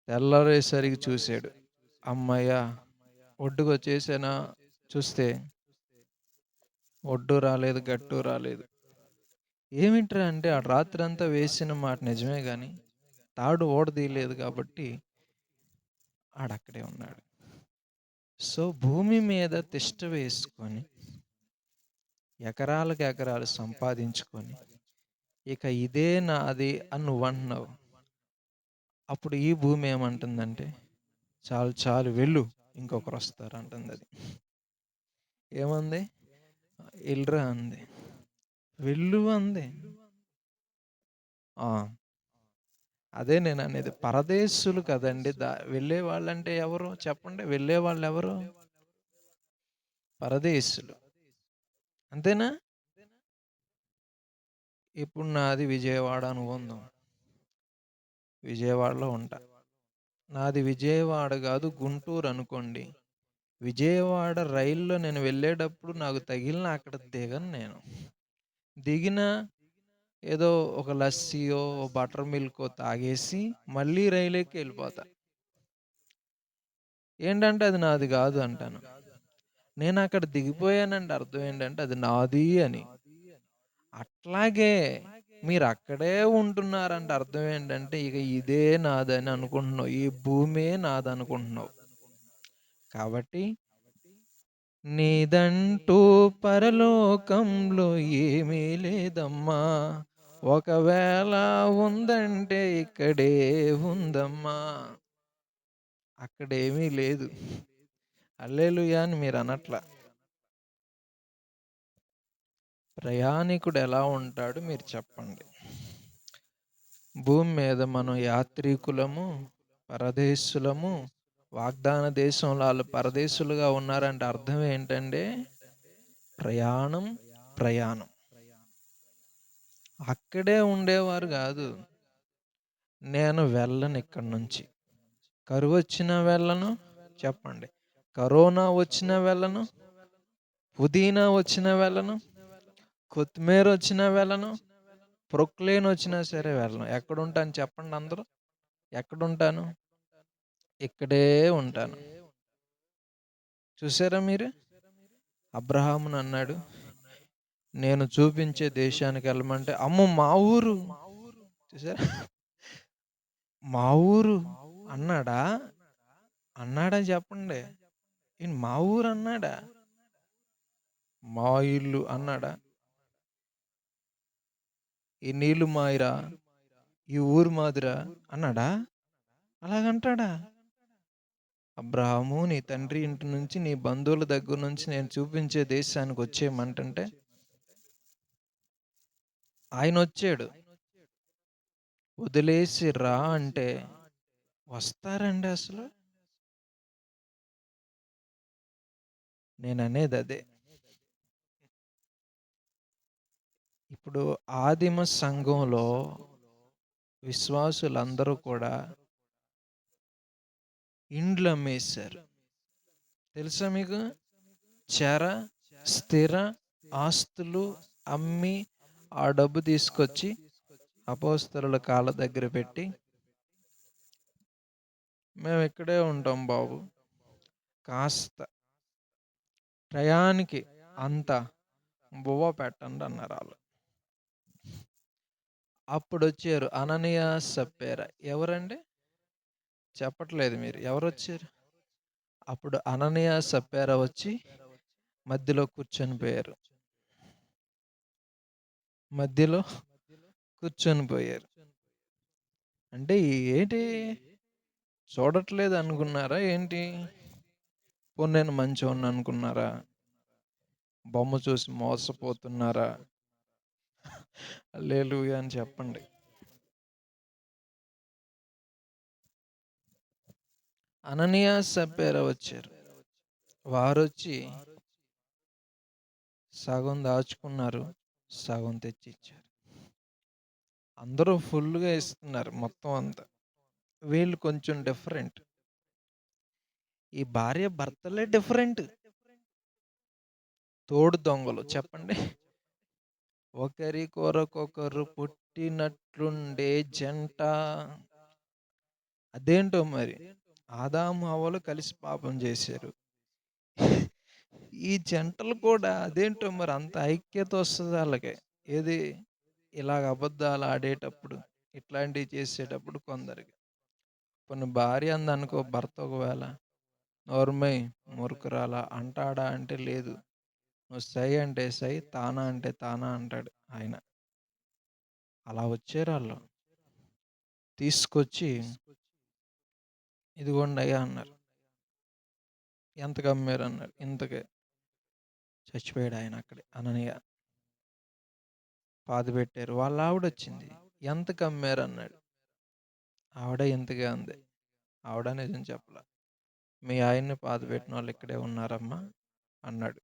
తెల్లారేసరికి చూశాడు. హమ్మయ్య! ఒడ్డుకొచ్చేసానా చూస్తే ఒడ్డు రాలేదు, గట్టు రాలేదు. ఏమిట్రా అంటే ఆడు రాత్రంతా వేసిన మాట నిజమే గాని తాడు ఊడదీయలేదు కాబట్టి ఆడక్కడే ఉన్నాడు. సో, భూమి మీద తిష్ట వేసుకొని ఎకరాలకు ఎకరాలు సంపాదించుకొని ఇక ఇదే నాది అని నువ్వంటున్నావు. అప్పుడు ఈ భూమి ఏమంటుందంటే చాలు చాలు వెళ్ళు, ఇంకొకరొస్తారు అంటుందది. ఏమంది? ఎళ్ళురా అంది. వెళ్ళు అంది. ఆ! అదే నేననేది. పరదేశులు కదండీ! వెళ్ళేవాళ్ళంటే ఎవరు చెప్పండి? వెళ్ళేవాళ్ళెవరు? పరదేశులు. అంతేనా? ఇప్పుడు నాది విజయవాడ అనుకుందాం. విజయవాడలో ఉంటా. నాది విజయవాడ గాదు, గుంటూరు అనుకోండి. విజయవాడ రైల్లో నేను వెళ్ళేటప్పుడు నాకు తగిలినా అక్కడ దిగను నేను. దిగినా ఏదో ఒక లస్సీయో, బటర్ మిల్కో తాగేసి మళ్ళీ రైలెక్కి ఎళ్ళిపోతా. ఏంటంటే అది నాది గాదు అంటాను. నేనక్కడ దిగిపోయానంటే అర్థం ఏంటంటే అది నాది అని. అట్లాగే మీరక్కడే ఉంటున్నారంటే అర్థం ఏంటంటే ఇక ఇదే నాదని అనుకుంటున్నావు. ఈ భూమే నాదనుకుంటున్నావు. కాబట్టి నీదంటూ పరలోకంలో ఏమీ లేదమ్మా, ఒకవేళ ఉందంటే ఇక్కడే ఉందమ్మా. అక్కడేమీ లేదు. హల్లెలూయా అని మీరనట్ల. ప్రయాణికుడు ఎలా ఉంటాడో మీరు చెప్పండి. భూమి మీద మనం యాత్రికులము, పరదేశులము. వాగ్దాన దేశంలో ఆళ్ళు పరదేశులుగా ఉన్నారంటే అర్థం ఏంటంటే ప్రయాణం, ప్రయాణం. అక్కడే ఉండేవారు గాదు. నేను వెళ్ళను ఇక్కడి నుంచి. కరువొచ్చినా వెళ్ళను. చెప్పండి. కరోనా వచ్చినా వెళ్ళను. పుదీనా వచ్చినా వెళ్ళను. కొత్తిమీరొచ్చినా వెళ్ళను. ప్రొక్లేన్ వచ్చినా సరే వెళ్ళను. ఎక్కడుంటాను చెప్పండి అందరూ? ఎక్కడుంటాను? ఇక్కడే ఉంటాను. చూసారా మీరు? అబ్రహామునన్నాడు, నేను చూపించే దేశానికి వెళ్ళమంటే, అమ్మో! మా ఊరు. చూసారా? మా ఊరు అన్నాడా? అన్నాడా చెప్పండి? ఈయన మా ఊరు అన్నాడా? మా ఇల్లు అన్నాడా? ఈ నీళ్ళు మాయిరా, ఈ ఊరు మాదిరా అన్నాడా? అలాగంటాడా? అబ్రహాము, నీ తండ్రి ఇంటి నుంచి, నీ బంధువుల దగ్గర నుంచి నేను చూపించే దేశానికి వచ్చేయమంటుంటే ఆయనొచ్చాడు. వదిలేసి రా అంటే వస్తారండి అసలు? నేననేది అదే. ఇప్పుడు ఆదిమ సంఘంలో విశ్వాసులందరూ కూడా ఇండ్లు అమ్మేశారు. తెలుసా మీకు? చర, స్థిర ఆస్తులు అమ్మి ఆ డబ్బు తీసుకొచ్చి అపోస్తలుల కాళ్ళ దగ్గర పెట్టి, మేము ఇక్కడే ఉంటాం బాబు, కాస్త టయానికి అంత బువ్వ పెట్టండి అన్నారు ఆళ్ళు. అప్పుడొచ్చారు అననీయ, సప్పేరా. ఎవరండి? చెప్పట్లేదు మీరు. ఎవరొచ్చారు? అప్పుడు అననీయ, సప్పేరా వచ్చి మధ్యలో కూర్చొని పోయారు. మధ్యలో కూర్చొని పోయారు. అంటే ఏంటి? చూడట్లేదు అనుకున్నారా ఏంటి? పోనీ నేను మంచోడిని అనుకున్నారా? బొమ్మ చూసి మోసపోతున్నారా? హల్లెలూయా అని చెప్పండి. అననీయ, సప్పేరా వచ్చారు. వారొచ్చి సగం దాచుకున్నారు, సగం తెచ్చిచ్చారు. అందరూ ఫుల్‌గా ఇస్తున్నారు మొత్తం అంతా. వీళ్ళు కొంచెం డిఫరెంట్. ఈ భార్య భర్తలే డిఫరెంట్. తోడు దొంగలు చెప్పండి. ఒకరి కొరకొకరు పుట్టినట్లుండే జంట. అదేంటో మరి. ఆదాము, హవ్వలు కలిసి పాపం చేశారు. ఈ జంటలు కూడా అదేంటో మరి అంత ఐక్యత వస్తది ఆళ్ళకి. ఏది? ఇలాగ అబద్ధాలు ఆడేటప్పుడు, ఇట్లాంటివి చేసేటప్పుడు కొందరికి. పోనీ భార్య అందనుకో, భర్త ఒకవేళ నోర్మై మూర్ఖురాలా అంటాడా అంటే లేదు. నువ్వు సై అంటే సై, తానా అంటే తానా అంటాడు ఆయన. అలా వచ్చారాళ్ళు. తీసుకొచ్చి ఇదిగోండయ్యా అన్నారు. ఎంతకు అమ్మారన్నాడు. ఇంతకే. చచ్చిపోయాడు ఆయన అక్కడే. అననీయ. పాతిపెట్టారు. వాళ్ళ ఆవిడొచ్చింది. ఎంతకు అమ్మారన్నాడు. ఆవిడ ఇంతకే అంది. ఆవిడ నిజం చెప్పలా. మీ ఆయన్ని పాతిపెట్టిన వాళ్ళు ఇక్కడే ఉన్నారమ్మా అన్నాడు.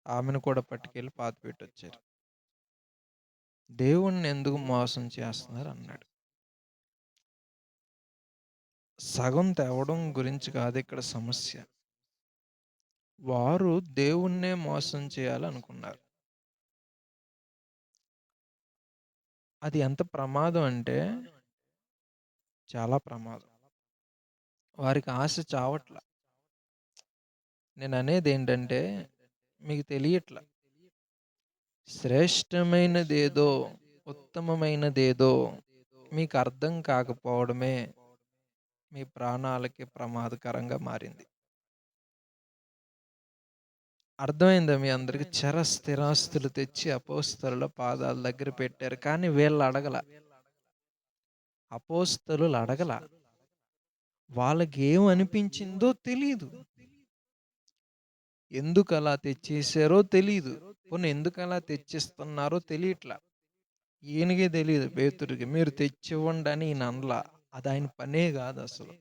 ఆమెను కూడా పట్టుకెళ్ళి పాతిపెట్టొచ్చారు. దేవుణ్ణి ఎందుకు మోసం చేస్తున్నారు అన్నాడు. సగం తేవడం గురించి కాదు ఇక్కడ సమస్య. వారు దేవుణ్ణే మోసం చేయాలనుకున్నారు. అది ఎంత ప్రమాదం అంటే చాలా ప్రమాదం. వారికి ఆశ చావట్ల. నేననేదేంటంటే మీకు తెలియట్ల. శ్రేష్టమైనదేదో, ఉత్తమమైనదేదో మీకు అర్థం కాకపోవడమే మీ ప్రాణాలకి ప్రమాదకరంగా మారింది. అర్థమైందా మీ అందరికి? స్థిరాస్తులు తెచ్చి అపోస్తలుల పాదాల దగ్గర పెట్టారు. కానీ వీళ్ళు అడగల. అపోస్తలులు అడగల. వాళ్ళకి ఏమనిపించిందో తెలీదు. ఎందుకు అలా తెచ్చేసారో తెలీదు. పోనీ ఎందుకు అలా తెచ్చిస్తున్నారో తెలియట్లా. ఈయనకే తెలియదు పేతురుకి. మీరు తెచ్చివ్వండి అని ఈయన అనలా. అది ఆయన పనే కాదు అసలు.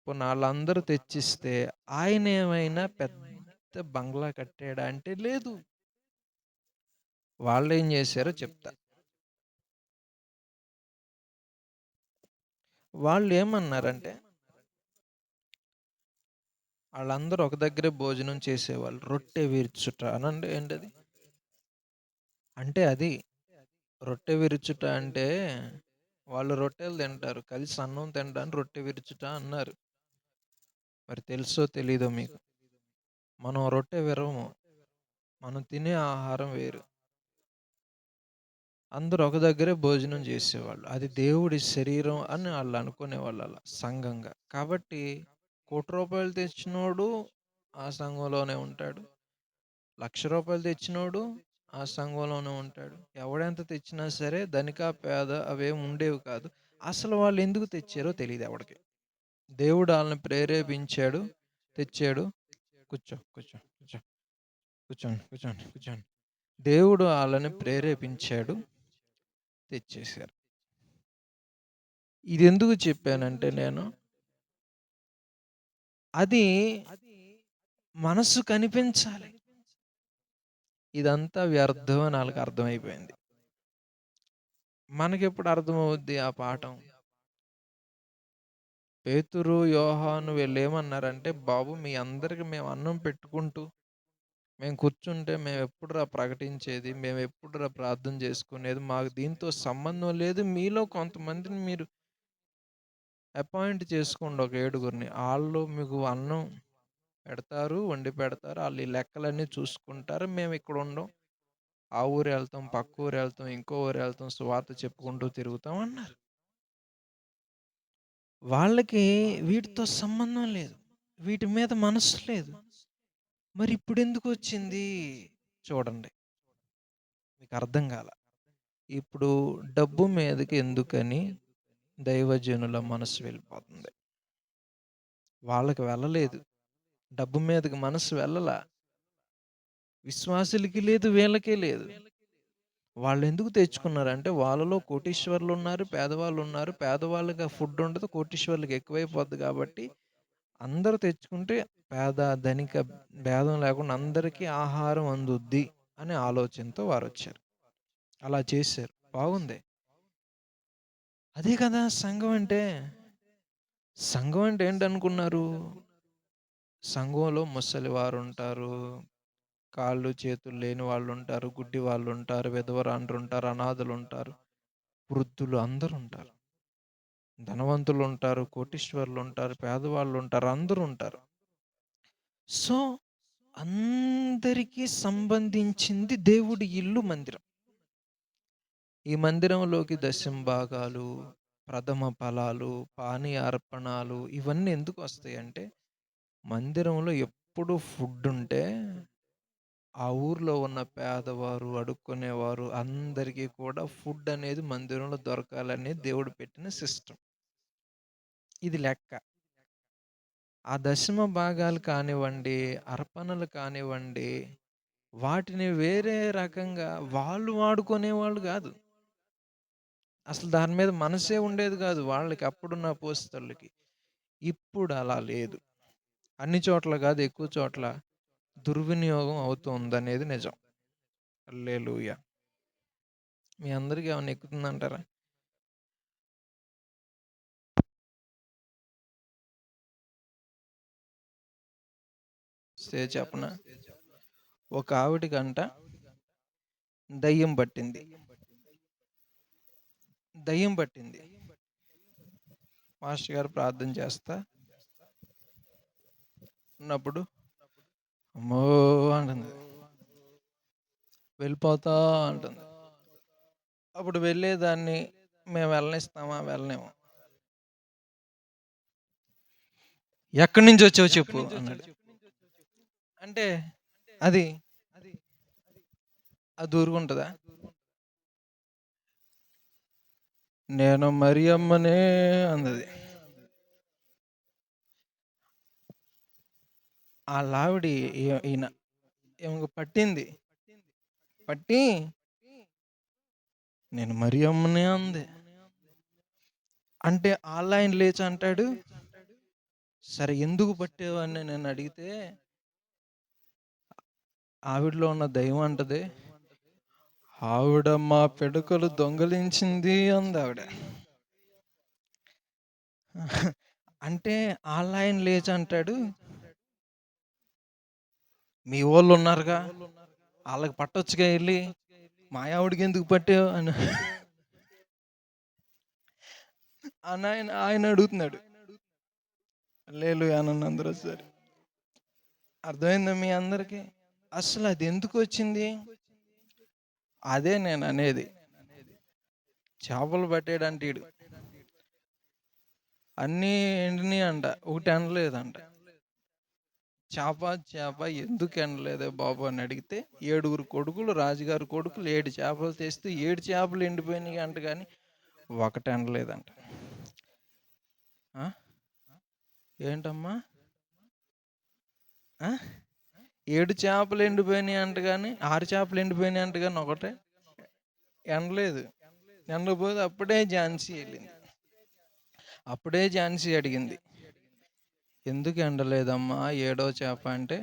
పోనీ వాళ్ళందరూ తెచ్చిస్తే ఆయన ఏమైనా పెద్ద బంగ్లా కట్టాడా అంటే లేదు. వాళ్ళు ఏం చేశారో చెప్తా. వాళ్ళు ఏమన్నారంటే వాళ్ళందరూ ఒక దగ్గరే భోజనం చేసేవాళ్ళు. రొట్టె విరుచుట అనండి ఏంటది? అంటే అది రొట్టె విరుచుట అంటే వాళ్ళు రొట్టెలు తింటారు. కలిసి అన్నం తినడానికి రొట్టె విరుచుట అన్నారు. మరి తెలుసో తెలీదో మీకు? మనం రొట్టె విరవము. మనం తినే ఆహారం వేరు. అందరూ ఒక దగ్గరే భోజనం చేసేవాళ్ళు. అది దేవుడి శరీరం అని వాళ్ళు అనుకునేవాళ్ళు అలా సంఘంగా. కాబట్టి ₹1,00,00,000 తెచ్చినోడు ఆ సంఘంలోనే ఉంటాడు. ₹1,00,000 తెచ్చినోడు ఆ సంఘంలోనే ఉంటాడు. ఎవడెంత తెచ్చినా సరే ధనిక, పేద అవేం ఉండేవి కాదు. అసలు వాళ్ళు ఎందుకు తెచ్చారో తెలీదు ఎవడికి. దేవుడు ఆళ్ళని ప్రేరేపించాడు, తెచ్చాడు. కూర్చో, కూర్చో, కూర్చో. కూర్చోండి, కూర్చోండి, కూర్చోండి. దేవుడు ఆళ్ళని ప్రేరేపించాడు, తెచ్చేశారు. ఇదెందుకు చెప్పానంటే నేను, అది మనసు కనిపించాలి. ఇదంతా వ్యర్థం అని ఆళ్ళకి అర్థమైపోయింది. మనకెప్పుడు అర్థమవుద్ది ఆ పాఠం? పేతురు, యోహాను వీళ్ళేమన్నారంటే, బాబు మీ అందరికి మేము అన్నం పెట్టుకుంటూ, మేము కూర్చుంటే మేమెప్పుడురా ప్రకటించేది? మేమెప్పుడురా ప్రార్థన చేసుకునేది? మాకు దీంతో సంబంధం లేదు. మీలో కొంతమందిని మీరు అపాయింట్ చేసుకోండి ఒక 7గురిని. ఆళ్ళు మీకు అన్నం పెడతారు, వండి పెడతారు. ఆళ్ళు ఈ లెక్కలన్నీ చూసుకుంటారు. మేమిక్కడ ఉండం. ఆ ఊరెళ్తాం, పక్క ఊరెళ్తాం, ఇంకో ఊరెళ్తాం, సువార్త చెప్పుకుంటూ తిరుగుతాం అన్నారు. వాళ్ళకి వీటితో సంబంధం లేదు. వీటి మీద మనసు లేదు. మరి ఇప్పుడెందుకొచ్చింది? చూడండి. మీకు అర్థం కాల. ఇప్పుడు డబ్బు మీదకి ఎందుకని దైవజనుల మనసు వెళ్ళిపోతుంది. వాళ్ళకి వెళ్ళలేదు. డబ్బు మీదకి మనసు వెళ్ళలా. విశ్వాసులకి లేదు, వీళ్ళకే లేదు. వాళ్ళెందుకు తెచ్చుకున్నారంటే వాళ్ళలో కోటీశ్వరులున్నారు, పేదవాళ్ళున్నారు. పేదవాళ్ళకి ఆ ఫుడ్ ఉండదు. కోటీశ్వరులకి ఎక్కువైపోద్ది కాబట్టి అందరూ తెచ్చుకుంటే పేద, ధనిక భేదం లేకుండా అందరికీ ఆహారం అందుద్ది అనే ఆలోచనతో వారొచ్చారు. అలా చేశారు. బాగుంది. అదే కదా సంఘం అంటే. సంఘం అంటే ఏంటనుకున్నారు? సంఘంలో ముసలివారుంటారు, కాళ్ళు చేతులు లేని వాళ్ళుంటారు, గుడ్డి వాళ్ళుంటారు, విధవరాండ్రుంటారు, అనాథలుంటారు, వృద్ధులు అందరుంటారు. ధనవంతులుంటారు, కోటీశ్వరులుంటారు, పేదవాళ్ళుంటారు, అందరూ ఉంటారు. సో, అందరికీ సంబంధించింది దేవుడి ఇల్లు మందిరం. ఈ మందిరంలోకి దశంభాగాలు, ప్రథమ ఫలాలు, పానీయ అర్పణాలు ఇవన్నీ ఎందుకొస్తాయంటే, మందిరంలో ఎప్పుడు ఫుడ్డుంటే ఆ ఊర్లో ఉన్న పేదవారు, అడుక్కునేవారు అందరికీ కూడా ఫుడ్ అనేది మందిరంలో దొరకాలనేది దేవుడు పెట్టిన సిస్టమ్. ఇది లెక్క. ఆ దశమ భాగాలు కానివ్వండి, అర్పణలు కానివ్వండి, వాటిని వేరే రకంగా వాళ్ళు వాడుకునేవాళ్ళు గాదు. అసలు దాని మీద మనసే ఉండేది గాదు వాళ్ళకి, అప్పుడున్న అపోస్తలులకి. ఇప్పుడు అలా లేదు. అన్ని చోట్ల గాదు, ఎక్కువ చోట్ల దుర్వినియోగం అవుతుందనేది నిజం. హల్లెలూయా! మీ అందరికి ఏమన్నా ఎక్కుతుందంటారా? చెప్పనా? ఒక ఆవిడకంట దయ్యం పట్టింది. దయ్యం పట్టింది. మాస్టర్ గారు ప్రార్థన చేస్తా ఉన్నప్పుడు అమ్మో అంటుంది, వెళ్ళిపోతా అంటుంది. అప్పుడు వెళ్ళేదాన్ని మేము వెళ్ళనిస్తామా? వెళ్ళలేము. ఎక్కడి నుంచి వచ్చావు చెప్పు అన్నాడు. అంటే అది అది ఊరుకుంటుందా? నేను మరియమ్మనే అన్నది. ఆ లావిడి ఈయన పట్టింది. పట్టి నేను మరియమ్మనే అంది. అంటే ఆన్లైన్ లేచి అంటాడు, సరే ఎందుకు పట్టేవని నేను అడిగితే ఆవిడలో ఉన్న దైవం అంటది, ఆవిడ మా పిడకలు దొంగలించింది అంది ఆవిడ. అంటే ఆన్లైన్ లేచి అంటాడు, మీ వాళ్ళు ఉన్నారుగా వాళ్ళకి పట్టొచ్చుగా వెళ్ళి, మా ఆవిడకి ఎందుకు పట్టావు అని ఆయన అడుగుతున్నాడు. లేదు అనండి అందరూ. సరే, అర్థమైందా మీ అందరికి? అసలు అది ఎందుకు వచ్చింది? అదే నేను అనేది. చేపలు పట్టేయడంటే ఈడు అన్నీ ఎండినాయి అంట, ఒకటి ఎండలేదంట. చేప ఎందుకు ఎండలేదే బాబు అని అడిగితే 7 కొడుకులు, రాజుగారు కొడుకులు 7 చేపలు తెస్తే 7 చేపలు ఎండిపోయినాయి అంట, కానీ ఒకటి ఎండలేదంట. ఏంటమ్మా? 7 చేపలు ఎండిపోయినాయి అంట, కానీ 6 చేపలు ఎండిపోయినాయి అంట, కానీ ఒకటే ఎండలేదు. ఎండకపోతే అప్పుడే ఝాన్సీ వెళ్ళింది. అప్పుడే ఝాన్సీ అడిగింది, ఎందుకు ఎండలేదమ్మా 7వ చేప అంటే,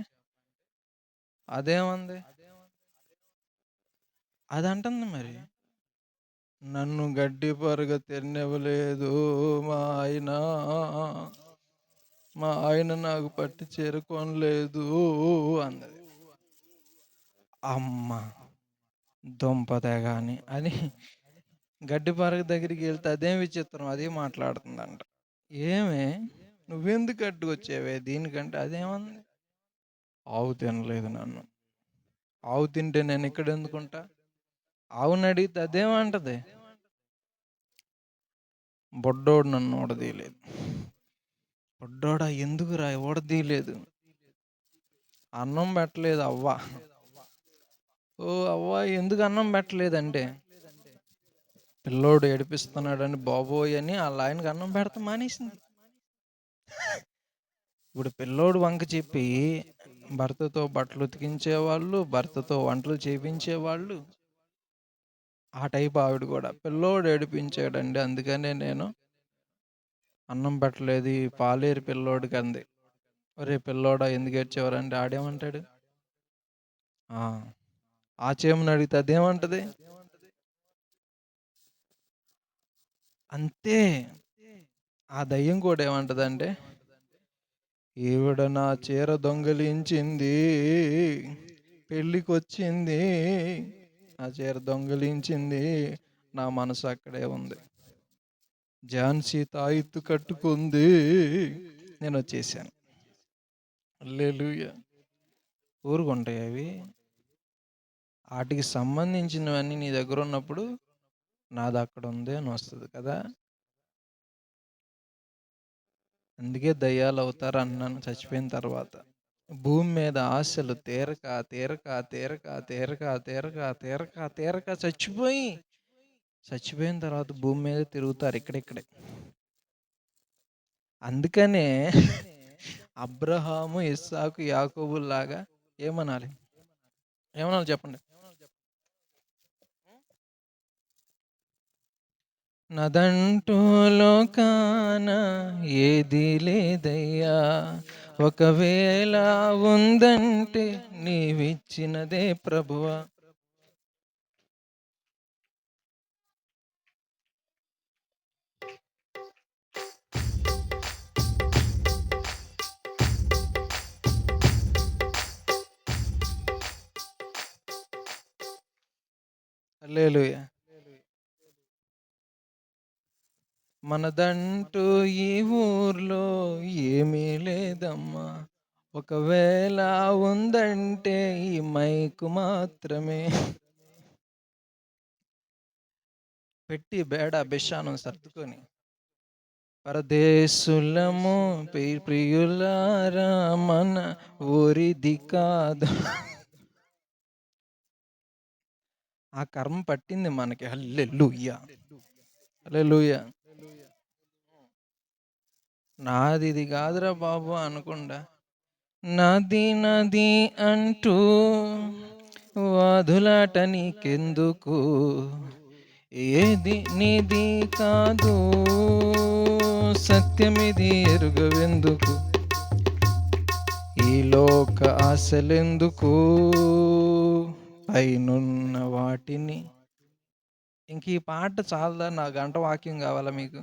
అదేమంది? అది అంటుంది మరి, నన్ను గడ్డి పరగ తిన్నవలేదు మా ఆయన నాకు పట్టి చేరుకోనలేదు అన్నది. అమ్మ దుంపదే గాని అని గడ్డి పరగ దగ్గరికి వెళ్తే అదేం విచిత్రం, అదే మాట్లాడుతుందంట. ఏమే నువ్వెందుకు అడ్డుకొచ్చావే దీనికంటే, అదేమంది, ఆవు తినలేదు నన్ను. ఆవు తింటే నేను ఇక్కడ ఎందుకుంటా? ఆవుని అడిగితే అదేమంటది, బొడ్డోడు నన్ను ఓడదీయలేదు. బొడ్డోడా ఎందుకురా ఓడదీయలేదు? అన్నం పెట్టలేదు అవ్వ. ఓ అవ్వ ఎందుకు అన్నం పెట్టలేదంటే, పిల్లోడు ఏడిపిస్తున్నాడని బాబోయ్ అని వాళ్ళ ఆయనకి అన్నం పెడతా మానేసింది. ఇప్పుడు పిల్లోడు వంక చెప్పి భర్తతో బట్టలు ఉతికించేవాళ్ళు, భర్తతో వంటలు చేయించేవాళ్ళు, ఆ టైప్ ఆవిడ కూడా. పిల్లోడు ఏడిపించాడండి అందుకనే నేను అన్నం పెట్టలేదు ఈ పాలేరు పిల్లోడికి అంది. ఒరే పిల్లోడా ఎందుకు ఏడ్చేవారంటే ఆడేమంటాడు, ఆ చేమని అడిగితే అదేమంటది, అంతే. ఆ దయ్యం కూడా ఏమంటదంటే, ఈవిడ నా చీర దొంగలించింది, పెళ్ళికొచ్చింది, నా చీర దొంగలించింది, నా మనసు అక్కడే ఉంది, ఝాన్సీ తాయిత్తు కట్టుకుంది, నేను వచ్చేసాను. హల్లెలూయా. ఊరుకుంటాయి అవి. వాటికి సంబంధించినవన్నీ నీ దగ్గర ఉన్నప్పుడు నాది అక్కడ ఉంది అని వస్తుంది కదా. అందుకే దయ్యాలు అవుతారు అన్నాను చచ్చిపోయిన తర్వాత. భూమి మీద ఆశలు తీరక తీరక తీరక తీరక తీరక తీరక తీరక చచ్చిపోయిన తర్వాత భూమి మీద తిరుగుతారు ఇక్కడిక్కడే. అందుకనే అబ్రహాము, ఇస్సాకు, యాకోబుల్లాగా ఏమనాలి? ఏమనాలి చెప్పండి? నదంటూ లోకాన ఏది లేదయ్యా, ఒకవేళ ఉందంటే నీవిచ్చినదే ప్రభువా. హల్లెలూయా. మనదంటూ ఈ ఊర్లో ఏమీ లేదమ్మా, ఒకవేళ ఉందంటే ఈ మైకు మాత్రమే. పెట్టి బేడ బిషానం సర్దుకొని పరదేశులము ప్రియులారా మన ఊరిది కాదు. ఆ కర్మ పట్టింది మనకి. హల్లెలూయా, హల్లెలూయా. నాది ఇది కాదురా బాబు అనకుండా నాది నాది అంటూ వాదులాట నీకెందుకు, ఏది నీది కాదు సత్యమిది ఎరుగవెందుకు, ఈ లోక ఆశలెందుకు పైనున్న వాటిని. ఇంక ఈ పాట చాలదా? నా గంట వాక్యం కావాలా మీకు?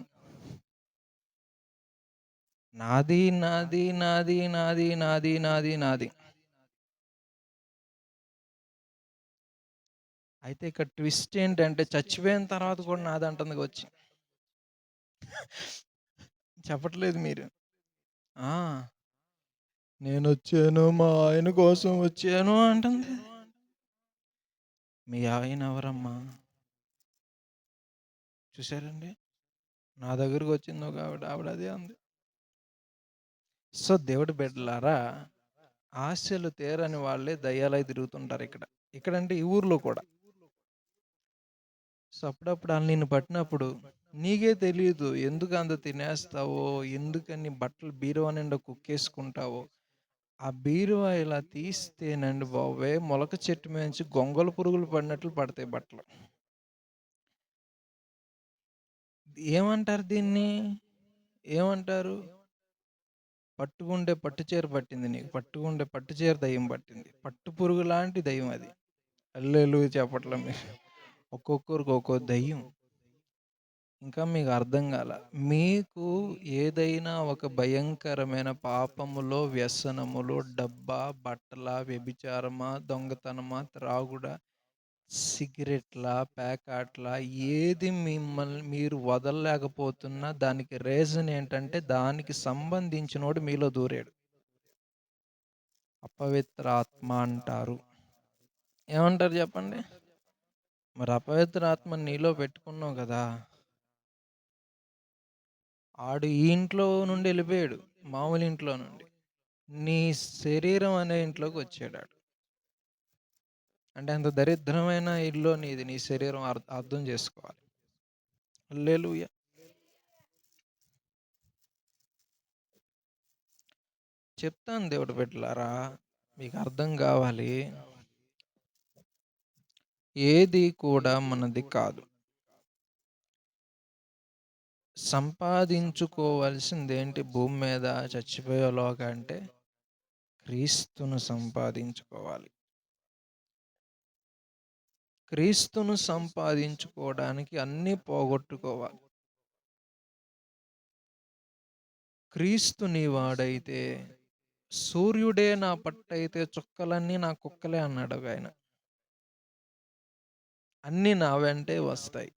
నాది నాది నాది నాది నాది నాది నాది. అయితే ఇక్కడ ట్విస్ట్ ఏంటంటే చచ్చిపోయిన తర్వాత కూడా నాదంటుంది వచ్చి. చెప్పట్లేదు మీరు. నేను వచ్చాను మా ఆయన కోసం వచ్చాను అంటుంది. మీ ఆయన ఎవరమ్మా? చూసారండి, నా దగ్గరకు వచ్చిందో కాబట్టి ఆవిడ అదే ఉంది. సో దేవుడి బిడ్డలారా, ఆశలు తీరని వాళ్ళే దయ్యాలై తిరుగుతుంటారు ఇక్కడంటే ఈ ఊర్లో కూడా. సో అప్పుడప్పుడు వాళ్ళు నిన్ను పట్టినప్పుడు నీకే తెలియదు ఎందుకు అంత తినేస్తావో, ఎందుకని బట్టలు బీరువా నిండా కుక్కేసుకుంటావో. ఆ బీరువా ఇలా తీస్తేనండి బాబే, మొలక చెట్టు నుంచి గొంగళ పురుగులు పడినట్లు పడతాయి బట్టలు. ఏమంటారు దీన్ని? ఏమంటారు? పట్టుకుంటే పట్టుచీర పట్టింది నీకు, పట్టుకుంటే పట్టుచీర దయ్యం పట్టింది. పట్టు పురుగు లాంటి దయ్యం అది. హల్లెలూయా చెప్పట్లే మీరు. ఒక్కొక్కరికి ఒక్కో దయ్యం. ఇంకా మీకు అర్థం కాల. మీకు ఏదైనా ఒక భయంకరమైన పాపములో, వ్యసనములో, డబ్బా, బట్టల, వ్యభిచారమా, దొంగతనమా, త్రాగుడా, సిగరెట్లా, ప్యాకాట్లా, ఏది మిమ్మల్ని మీరు వదలలేకపోతున్నా దానికి రీజన్ ఏంటంటే దానికి సంబంధించినోడు మీలో దూరాడు. అపవిత్ర ఆత్మ అంటారు. ఏమంటారు చెప్పండి? మరి అపవిత్ర ఆత్మ నీలో పెట్టుకున్నావు కదా, ఆడు ఈ ఇంట్లో నుండి వెళ్ళిపోయాడు, మామూలు ఇంట్లో నుండి నీ శరీరం అనే ఇంట్లోకి వచ్చాడు. అంటే అంత దరిద్రమైన ఇల్లు నీది, నీ శరీరం. అర్థం చేసుకోవాలి. హల్లెలూయా. చెప్తాను దేవుడి బిడ్డలారా, మీకు అర్థం కావాలి. ఏది కూడా మనది కాదు. సంపాదించుకోవాల్సింది ఏంటి భూమి మీద చచ్చిపోయేలోగా అంటే క్రీస్తును సంపాదించుకోవాలి. క్రీస్తును సంపాదించుకోవడానికి అన్నీ పోగొట్టుకోవాలి. క్రీస్తు నీ వాడైతే సూర్యుడే నా పట్టయితే చుక్కలన్నీ నా కుక్కలే అన్నాడు ఆయన. అన్నీ నా వెంటే వస్తాయి.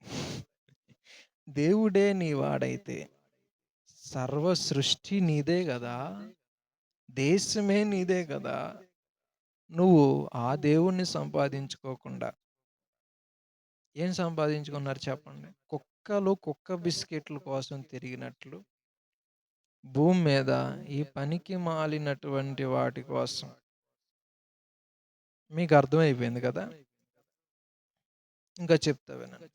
దేవుడే నీ వాడైతే సర్వ సృష్టి నీదే కదా, దేశమే నీదే కదా. నువ్వు ఆ దేవుణ్ణి సంపాదించుకోకుండా ఏం సంపాదించుకున్నారు చెప్పండి? కుక్కలు కుక్క బిస్కెట్ల కోసం తిరిగినట్లు భూమి మీద ఈ పనికి మాలినటువంటి వాటి కోసం. మీకు అర్థమైపోయింది కదా? ఇంకా చెప్తా వినండి.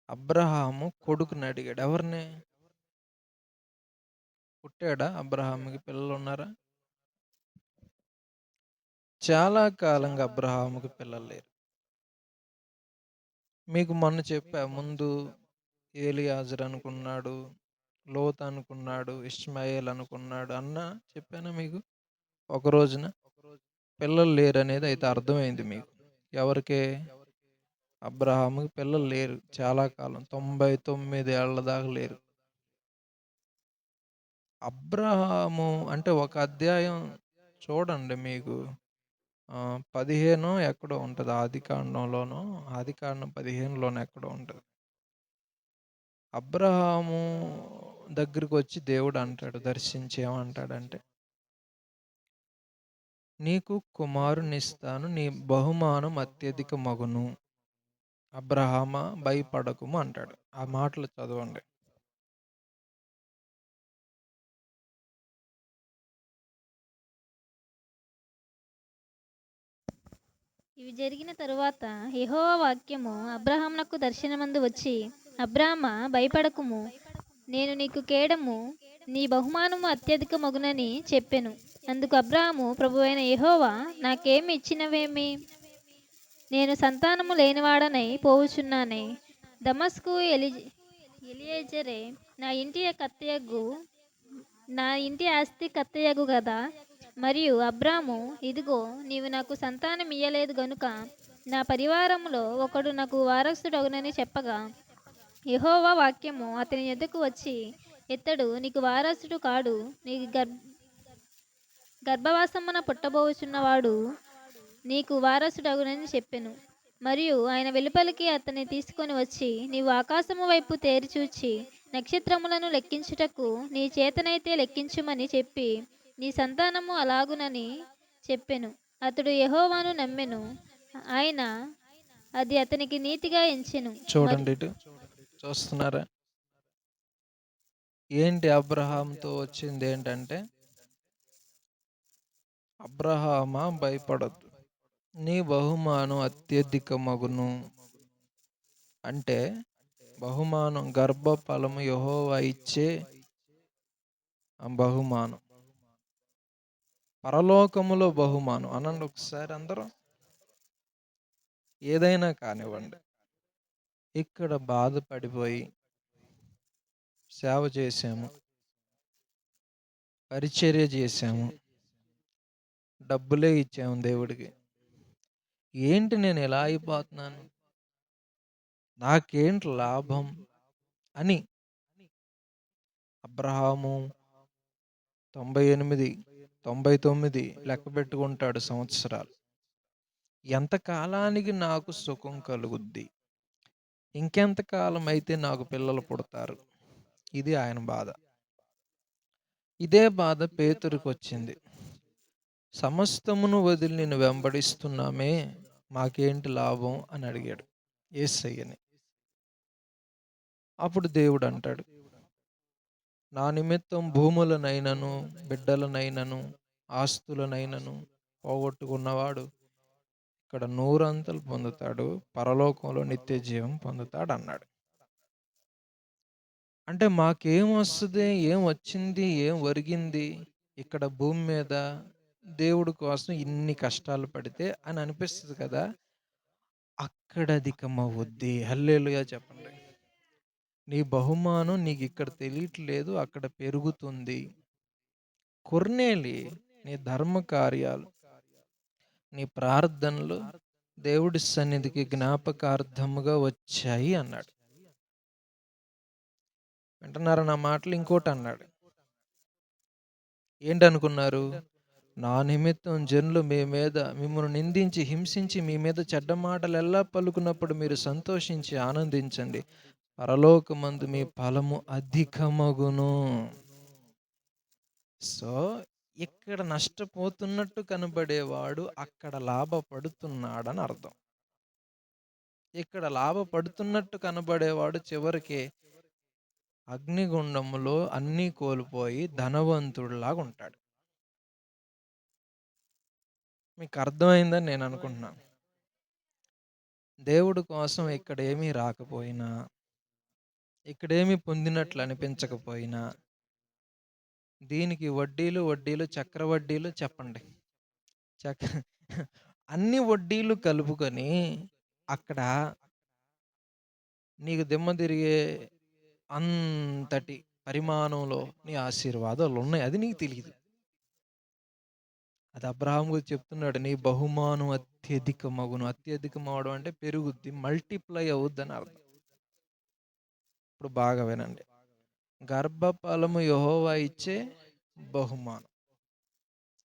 అబ్రహాము కొడుకుని అడిగాడు. ఎవరిని? పుట్టాడా? అబ్రహాముకి పిల్లలున్నారా? చాలా కాలంగా అబ్రహాముకి పిల్లలు లేరు. మీకు మొన్న చెప్పా ముందు ఏలియాజరు అనుకున్నాడు, లోతు అనుకున్నాడు, ఇష్మాయేల్ అనుకున్నాడు చెప్పానా మీకు ఒక రోజున? పిల్లలు లేరనేది అయితే అర్థమైంది మీకు. ఎవరికి? అబ్రహాముకి పిల్లలు లేరు చాలా కాలం. 99 ఏళ్ల దాకా లేరు. అబ్రహాము అంటే ఒక అధ్యాయం చూడండి మీకు 15 ఎక్కడో ఉంటది. ఆదికాండం 15లోనో ఎక్కడో ఉంటది. అబ్రహాము దగ్గరికొచ్చి దేవుడు అంటాడు, దర్శించి ఏమంటాడంటే, నీకు కుమారునిస్తాను, నీ బహుమానం అత్యధికమగును. అబ్రహామా భయపడకుము అంటాడు. ఆ మాటలు చదవండి. ఇవి జరిగిన తరువాత యెహోవా వాక్యము అబ్రహామునకు దర్శనమందు వచ్చి, అబ్రామా భయపడకుము, నేను నీకు కేడము, నీ బహుమానము అత్యధికమగునని చెప్పెను. అందుకు అబ్రాము, ప్రభువైన యెహోవా నాకేమి ఇచ్చినవేమి? నేను సంతానము లేనివాడనై పోవుచున్నానే. దమస్కు ఎలియేజరే నా ఇంటి ఆస్తి కత్తయగు గదా. మరియు అబ్రాము, ఇదిగో నీవు నాకు సంతానం ఇయ్యలేదు గనుక నా పరివారములో ఒకడు నాకు వారసుడగునని చెప్పగా, యెహోవా వాక్యము అతని యొద్దకు వచ్చి, ఇతడు నీకు వారసుడు కాడు, నీ గర్భవాసమున పుట్టబోచున్నవాడు నీకు వారసుడగునని చెప్పెను. మరియు ఆయన వెలుపలికి అతన్ని తీసుకొని వచ్చి, నీవు ఆకాశము వైపు తేరి చూచి నక్షత్రములను లెక్కించుటకు నీ చేతనైతే లెక్కించుమని చెప్పి, నీ సంతానము అలాగునని చెప్పెను. అతడు యెహోవాను నమ్మెను, ఆయన అది అతనికి నీతిగా ఎంచెను. చూడండి ఇటు చూస్తున్నారా? ఏంటి అబ్రహాంతో వచ్చింది ఏంటంటే, అబ్రహామా భయపడద్దు, నీ బహుమానం అత్యధికమగును. అంటే బహుమానం గర్భఫలము యెహోవా ఇచ్చే బహుమానం. పరలోకములో బహుమానం అనండి ఒకసారి అందరూ. ఏదైనా కానివ్వండి, ఇక్కడ బాధపడిపోయి సేవ చేసాము, పరిచర్య చేసాము, డబ్బులే ఇచ్చాము దేవుడికి, ఏంటి నేను ఎలా అయిపోతున్నాను, నాకేంటి లాభం అని అబ్రహాము 98, 99 లెక్క పెట్టుకుంటాడు సంవత్సరాలు. ఎంతకాలానికి నాకు సుఖం కలుగుద్ది, ఇంకెంతకాలం అయితే నాకు పిల్లలు పుడతారు, ఇది ఆయన బాధ. ఇదే బాధ పేతురుకి వచ్చింది. సమస్తమును వదిలి నేను వెంబడిస్తున్నామే, మాకేంటి లాభం అని అడిగాడు యేసయ్యని. అప్పుడు దేవుడు అంటాడు, నా నిమిత్తం భూములనైనను, బిడ్డలనైనను, ఆస్తులనైనను పోగొట్టుకున్నవాడు ఇక్కడ 100 అంతలు పొందుతాడు, పరలోకంలో నిత్య జీవం పొందుతాడు అన్నాడు. అంటే మాకేం వస్తుంది, ఏం వచ్చింది, ఏం ఒరిగింది ఇక్కడ భూమి మీద దేవుడి కోసం ఇన్ని కష్టాలు పడితే అని అనిపిస్తుంది కదా. అక్కడ అధికమవుద్ది. హల్లెలూయా చెప్పండి. నీ బహుమానం నీకు ఇక్కడ తెలియట్లేదు, అక్కడ పెరుగుతుంది. కొర్నేలి, నీ ధర్మ కార్యాలు, నీ ప్రార్థనలు దేవుడి సన్నిధికి జ్ఞాపకార్థముగా వచ్చాయి అన్నాడు. వింటున్నారా నా మాటలు? ఇంకోటి అన్నాడు, ఏంటనుకున్నారు? నా నిమిత్తం జనులు మీ మీద మిమ్మల్ని నిందించి హింసించి మీ మీద చెడ్డ మాటలు ఎలా పలుకున్నప్పుడు మీరు సంతోషించి ఆనందించండి, పరలోకమందు మీ ఫలము అధికమగును. సో ఇక్కడ నష్టపోతున్నట్టు కనబడేవాడు అక్కడ లాభపడుతున్నాడని అర్థం. ఇక్కడ లాభపడుతున్నట్టు కనబడేవాడు చివరికి అగ్నిగుండములో అన్నీ కోల్పోయి ధనవంతుడిలాగా ఉంటాడు. మీకు అర్థమైందని నేను అనుకుంటున్నాను. దేవుడి కోసం ఇక్కడ ఏమీ రాకపోయినా, ఇక్కడేమీ పొందినట్లు అనిపించకపోయినా, దీనికి వడ్డీలు, వడ్డీలు, చక్రవడ్డీలు చెప్పండి. చక్ అన్ని వడ్డీలు కలుపుకొని అక్కడ నీకు దిమ్మ తిరిగే అంతటి పరిమాణంలో నీ ఆశీర్వాదాలున్నాయి. అది నీకు తెలీదు. అది అబ్రాహాము గురించి చెప్తున్నాడు. నీ బహుమానం అత్యధికమగును. అత్యధికమవడం అంటే పెరుగుద్ది, మల్టిప్లై అవుద్దని అర్థం. ఇప్పుడు బాగా వినండి. గర్భఫలము యెహోవా ఇచ్చే బహుమానం,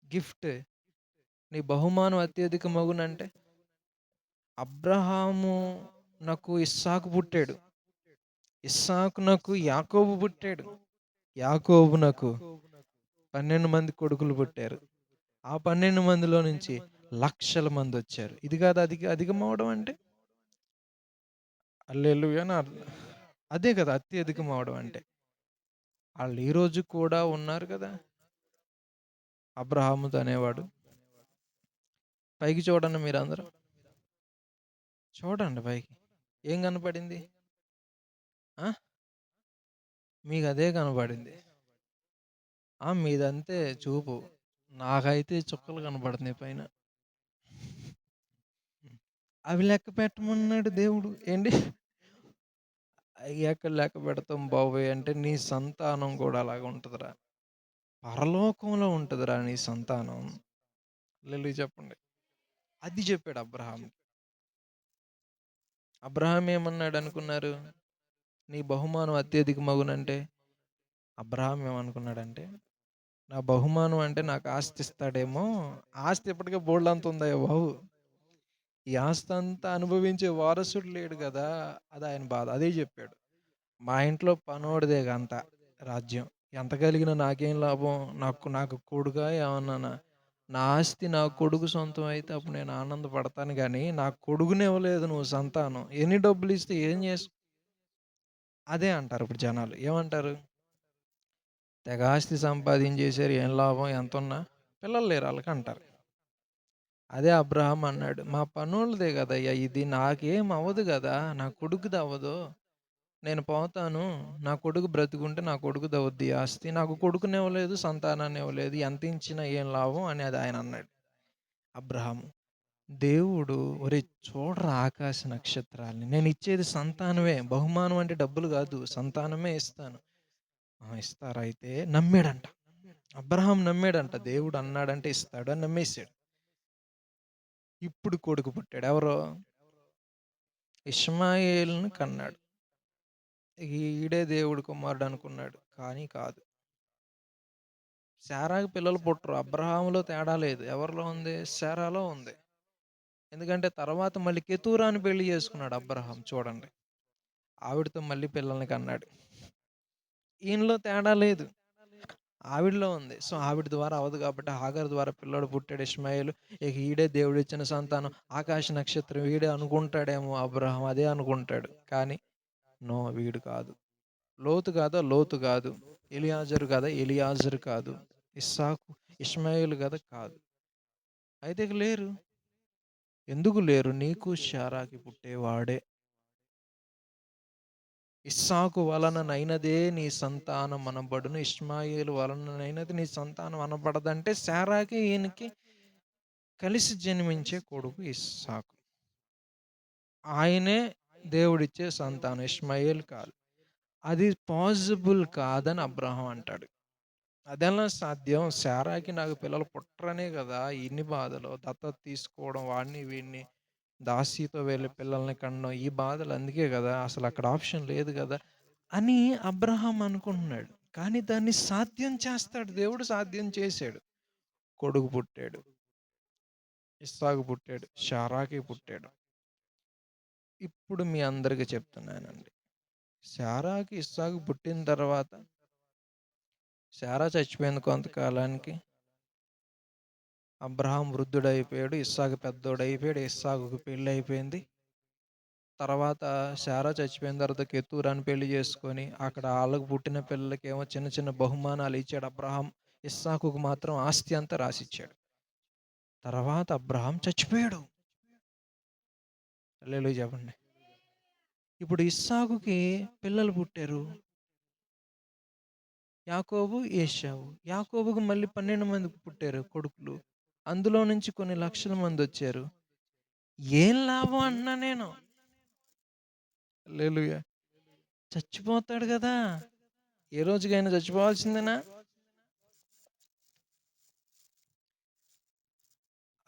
గిఫ్ట్. నీ బహుమానం అత్యధికమగునంటే అబ్రహాము నాకు ఇస్సాకు పుట్టాడు. ఇస్సాకునకు యాకోబు పుట్టాడు. యాకోబునకు 12 మంది కొడుకులు పుట్టారు. ఆ 12 మందిలో నుంచి లక్షల మంది వచ్చారు. ఇది కాదు అధికమవడం అంటే. హల్లెలూయా అని అర్థం. అదే కదా అత్యధికమవడం అంటే. వాళ్ళు ఈ రోజు కూడా ఉన్నారు కదా. అబ్రహాముతో అనేవాడు. పైకి చూడండి మీరందరూ. చూడండి పైకి. ఏం కనపడింది? ఆ? మీకు అదే కనపడింది. మీదంతే చూపు. నాకైతే చుక్కలు కనపడుతున్నాయి పైన. అవి లెక్క పెట్టమన్నాడు దేవుడు. ఏంటి? ఎక్కడ లెక్క పెడతాం బాబోయ్ అంటే నీ సంతానం కూడా అలాగ ఉంటుందిరా. పరలోకంలో ఉంటుందిరా నీ సంతానం. హల్లెలూయా చెప్పండి. అది చెప్పాడు అబ్రహాం. అబ్రహాం ఏమన్నాడు అనుకున్నారు? నీ బహుమానం అత్యధికమగునంటే అబ్రహాం ఏమనుకున్నాడంటే నా బహుమానం అంటే నాకు ఆస్తి ఇస్తాడేమో. ఆస్తి ఇప్పటికే బోల్డంత ఉందయ్యా బాబు. ఈ ఆస్తి అంతా అనుభవించే వారసుడు లేడు కదా. అది ఆయన బాధ. అదే చెప్పాడు. మా ఇంట్లో పనోడిదే అంత రాజ్యం. ఎంత కలిగినా నాకేం లాభం? నాకు నాకు కొడుకా ఏమన్నా? నా ఆస్తి నా కొడుకు సొంతం అయితే అప్పుడు నేను ఆనందపడతాను కానీ నా కొడుకుని ఇవ్వలేదు నువ్వు సంతానం. ఎన్ని డబ్బులు ఇస్తే ఏం చేసు. అదే అంటారు ఇప్పుడు జనాలు. ఏమంటారు? తెగ ఆస్తి సంపాదించేశారు, ఏం లాభం? ఎంత ఉన్నా పిల్లలు లేరు వాళ్ళకి అంటారు. అదే అబ్రహాం అన్నాడు, మా పనోళ్ళదే కదయ్యా ఇది, నాకేం అవ్వదు కదా, నా కొడుకుది అవ్వదు. నేను పోతాను, నా కొడుకు బ్రతుకుంటే నా కొడుకుది అవుద్ది ఆస్తి. నాకు కొడుకుని ఇవ్వలేదు, సంతానాన్ని ఇవ్వలేదు, ఎంత ఇచ్చినా ఏం లాభం అని అది ఆయన అన్నాడు. అబ్రహాము దేవుడు ఒరే చూడరా ఆకాశ నక్షత్రాలని, నేను ఇచ్చేది సంతానమే. బహుమానం అంటే డబ్బులు కాదు, సంతానమే ఇస్తాను. ఇస్తారా అయితే? నమ్మాడంట. అబ్రహాం నమ్మాడంట. దేవుడు అన్నాడంటే ఇస్తాడు అని నమ్మేశాడు. ఇప్పుడు కొడుకు పుట్టాడు. ఎవరో ఇష్మాయేలుని కన్నాడు. ఈడే దేవుడు కుమారుడు అనుకున్నాడు, కానీ కాదు. శారాకి పిల్లలు పుట్టరు. అబ్రహాములో తేడా లేదు. ఎవరిలో ఉంది? శారాలో ఉంది. ఎందుకంటే తర్వాత మళ్ళీ కెతూరాని పెళ్లి చేసుకున్నాడు అబ్రహాం. చూడండి, ఆవిడతో మళ్ళీ పిల్లల్ని కన్నాడు. ఈయనలో తేడా లేదు, ఆవిడలో ఉంది. సో ఆవిడ ద్వారా అవదు కాబట్టి హాగర్ ద్వారా పిల్లడు పుట్టాడు ఇష్మాయేలు. ఇక ఈడే దేవుడు ఇచ్చిన సంతానం, ఆకాశ నక్షత్రం వీడే అనుకుంటాడేమో అబ్రహాం, అదే అనుకుంటాడు. కానీ నో, వీడు కాదు. లోతు కాదా? లోతు కాదు. ఎలియాజరు కదా? ఎలియాజరు కాదు. ఇస్సాకు ఇష్మాయేలు కదా? కాదు. అయితే ఇక లేరు. ఎందుకు లేరు? నీకు శారాకి పుట్టేవాడే. ఇస్సాకు వలననైనదే నీ సంతానం అనబడును, ఇష్మాయేలు వలననైనది నీ సంతానం అనబడదంటే శారాకి ఈయనకి కలిసి జన్మించే కొడుకు ఇస్సాకు. ఆయనే దేవుడిచ్చే సంతానం, ఇష్మాయేల్ కాదు. అది పాసిబుల్ కాదని అబ్రహాం అంటాడు. అదెలా సాధ్యం? శారాకి నాకు పిల్లలు పుట్టరనే కదా ఇన్ని బాధలు. దత్తత తీసుకోవడం, వాడిని వీడిని దాసీతో వెళ్ళి పిల్లల్ని కనడం, ఈ బాధలు. అందుకే కదా అసలు అక్కడ ఆప్షన్ లేదు కదా అని అబ్రహాం అనుకుంటున్నాడు. కానీ దాన్ని సాధ్యం చేస్తాడు దేవుడు. సాధ్యం చేశాడు. కొడుకు పుట్టాడు, ఇస్సాకు పుట్టాడు, శారాకి పుట్టాడు. ఇప్పుడు మీ అందరికీ చెప్తున్నానండి, శారాకి ఇస్సాకు పుట్టిన తర్వాత శారా చచ్చిపోయింది కొంతకాలానికి. అబ్రహాం వృద్ధుడైపోయాడు, ఇస్సాకు పెద్దోడైపోయాడు, ఇస్సాకుకి పెళ్ళి అయిపోయింది. తర్వాత శారా చచ్చిపోయిన తర్వాత కెతూరాని పెళ్లి చేసుకొని అక్కడ వాళ్ళకు పుట్టిన పిల్లలకి ఏమో చిన్న చిన్న బహుమానాలు ఇచ్చాడు అబ్రహాం. ఇస్సాకుకు మాత్రం ఆస్తి అంతా రాసిచ్చాడు. తర్వాత అబ్రహాం చచ్చిపోయాడు. హల్లెలూయా చెప్పండి. ఇప్పుడు ఇస్సాకుకి పిల్లలు పుట్టారు. యాకోబు, ఏశావు. యాకోబుకు మళ్ళీ 12 మంది పుట్టారు కొడుకులు. అందులో నుంచి కొన్ని లక్షల మందొచ్చారు. ఏం లాభం అంటున్నా నేను. హల్లెలూయా! చచ్చిపోతాడు గదా! ఏ రోజుకైనా చచ్చిపోవాల్సిందేనా?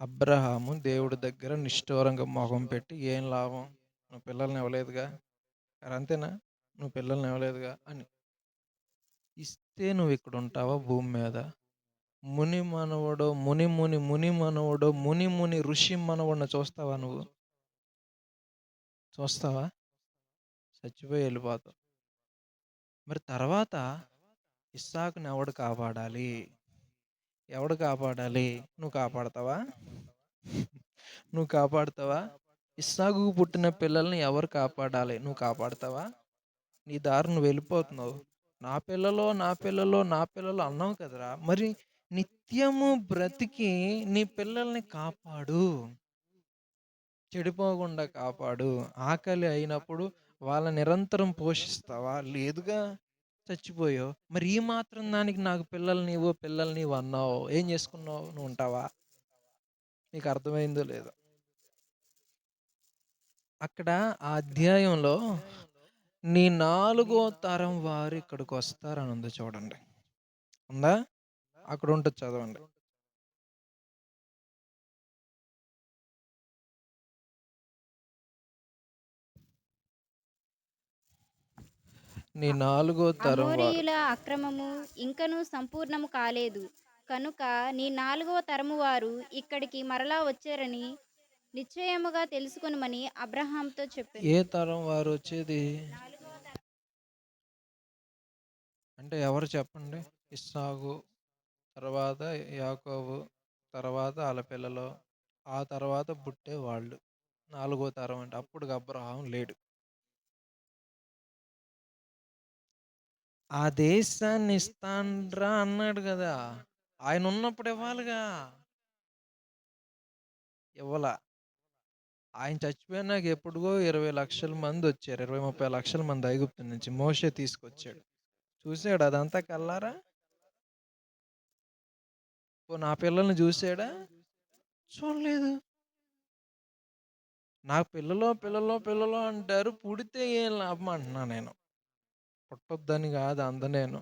అబ్రహాము దేవుడి దగ్గర నిష్ఠూరంగా మొహం పెట్టి, "ఏం లాభం? నువ్వు పిల్లల్ని ఇవ్వలేదుగా. మరంతేనా? నువ్వు పిల్లల్ని ఇవ్వలేదుగా" అని. ఇస్తే నువ్విక్కడుంటావా భూమి మీద? ముని మనవడో, ముని మనవడో, ముని ఋషి మనవడిని చూస్తావా నువ్వు? చూస్తావా? చచ్చిపోయి ఎళ్ళిపోతావు. మరి తర్వాత ఇస్సాకుని ఎవడు కాపాడాలి? ఎవడు కాపాడాలి? నువ్వు కాపాడతావా? నువ్వు కాపాడతావా? ఇస్సాకుకు పుట్టిన పిల్లల్ని ఎవరు కాపాడాలి? నువ్వు కాపాడతావా? నీ దారి నువ్వు వెళ్ళిపోతున్నావు. నా పిల్లలో, నా పిల్లలో, నా పిల్లలు అన్నావు కదరా! మరి నిత్యము బ్రతికి నీ పిల్లల్ని కాపాడు. చెడిపోకుండా కాపాడు. ఆకలి అయినప్పుడు వాళ్ళని నిరంతరం పోషిస్తావా? లేదుగా. చచ్చిపోయావు. మరి ఈ మాత్రం దానికి నాకు పిల్లల్నివ్వు అన్నావు. ఏం చేసుకున్నావు? నువ్వు ఉంటావా? నీకు అర్థమైందో లేదో. అక్కడ ఆ అధ్యాయంలో నీ 4 తరం వారు ఇక్కడికొస్తారని ఉంది చూడండి. ఉందా? అక్కడ ఉంటది చదవండి. నీ అ- 4 తరం వారు. అమోరీయుల అక్రమము ఇంకనూ సంపూర్ణము కాలేదు కనుక నీ 4వ తరము వారు ఇక్కడికి మరలా వచ్చారని నిశ్చయముగా తెలుసుకొనుమని అబ్రహాంతో చెప్పెను. ఏ తరం వారు వచ్చేది? అంటే ఎవరు చెప్పండి? ఇస్సాకు, తర్వాత యాకోబు, తర్వాత ఆళ్ళ పిల్లలు, ఆ తర్వాత పుట్టే వాళ్ళు. 4 తరం అంటే అప్పటికి అబ్రహాం లేడు. ఆ దేశాన్ని ఇస్తాన్రా అన్నాడు గదా! ఆయన ఉన్నప్పుడు ఇవ్వాలిగా. ఇవ్వలా. ఆయన చచ్చిపోయినాక ఎప్పుడుగో 20,00,000 మందొచ్చారు. 20, 30 లక్షల మంది ఐగుప్తు నుంచి మోషే తీసుకొచ్చాడు. చూసాడా అదంతా కల్లారా? పోనీ ఆ పిల్లల్ని చూసాడా? చూడలేదు. నాకు పిల్లలో అంటారు. పుడితే ఏం లాభం అంటున్నా నేను. పుట్టొద్దని కాదు అందనేను.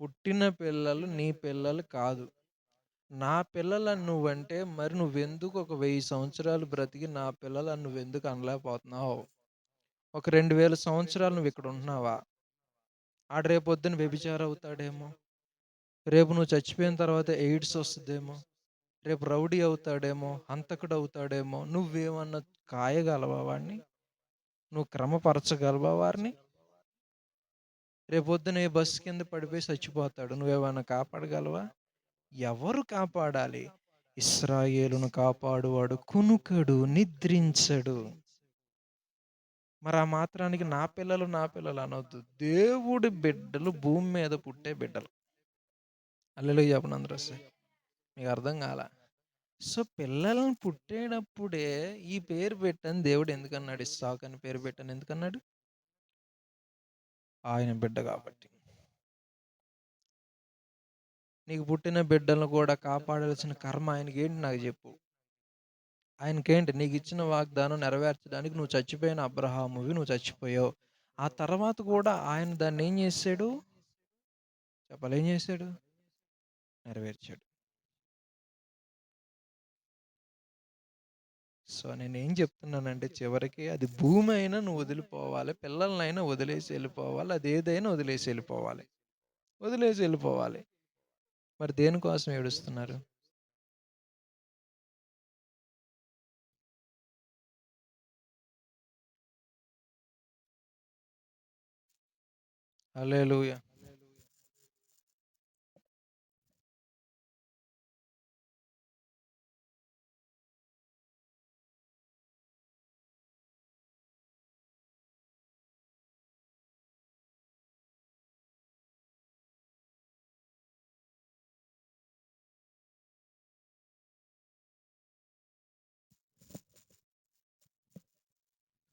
పుట్టిన పిల్లలు నీ పిల్లలు కాదు. నా పిల్లలని నువ్వంటే మరి నువ్వెందుకు ఒక 1000 సంవత్సరాలు బ్రతికి నా పిల్లలని నువ్వెందుకు అనలేకపోతున్నావు? ఒక 2000 సంవత్సరాలు నువ్విక్కడ ఉంటున్నావా? ఆడు రేపొద్దున వ్యభిచారి అవుతాడేమో! రేపు నువ్వు చచ్చిపోయిన తర్వాత ఎయిడ్స్ వస్తదేమో! రేపు రౌడీ అవుతాడేమో! హంతకుడు అవుతాడేమో! నువ్వేమన్నా కాయగలవా వాడిని? నువ్వు క్రమపరచగలవా వారిని? రేపొద్దున ఏ బస్సు కింద పడిపోయి చచ్చిపోతాడు. నువ్వేమైనా కాపాడగలవా? ఎవరు కాపాడాలి? ఇశ్రాయేలును కాపాడువాడు కునుకడు, నిద్రించడు. మరి ఆ మాత్రానికి నా పిల్లలు అనొద్దు. దేవుడి బిడ్డలు భూమి మీద పుట్టే బిడ్డలు. హల్లెలూయా చెప్పండి అందరూ ఒకసారి. మీకు అర్థం కాలా? సో, పిల్లలను పుట్టేటప్పుడే ఈ పేరు పెట్టని దేవుడు ఎందుకన్నాడు? ఇస్సాకు అని పేరు పెట్టని ఎందుకన్నాడు? ఆయన బిడ్డ కాబట్టి. నీకు పుట్టిన బిడ్డలను కూడా కాపాడాల్సిన కర్మ ఆయనకేంటి నాకు చెప్పు. ఆయనకేంటి నీకిచ్చిన వాగ్దానం నెరవేర్చడానికి నువ్వు చచ్చిపోయిన అబ్రహామువి నువ్వు చచ్చిపోయావు. ఆ తర్వాత కూడా ఆయన దాన్ని ఏం చేశాడు? చెప్పాలి ఏం చేశాడు? నెరవేర్చాడు. సో, నేనేం చెప్తున్నానంటే చివరికి అది భూమి అయినా నువ్వు వదిలిపోవాలి. పిల్లలనైనా వదిలేసి వెళ్ళిపోవాలి. అదేదైనా వదిలేసి వెళ్ళిపోవాలి. వదిలేసి వెళ్ళిపోవాలి. మరి దేనికోసం ఏడుస్తున్నారు? హల్లెలూయా!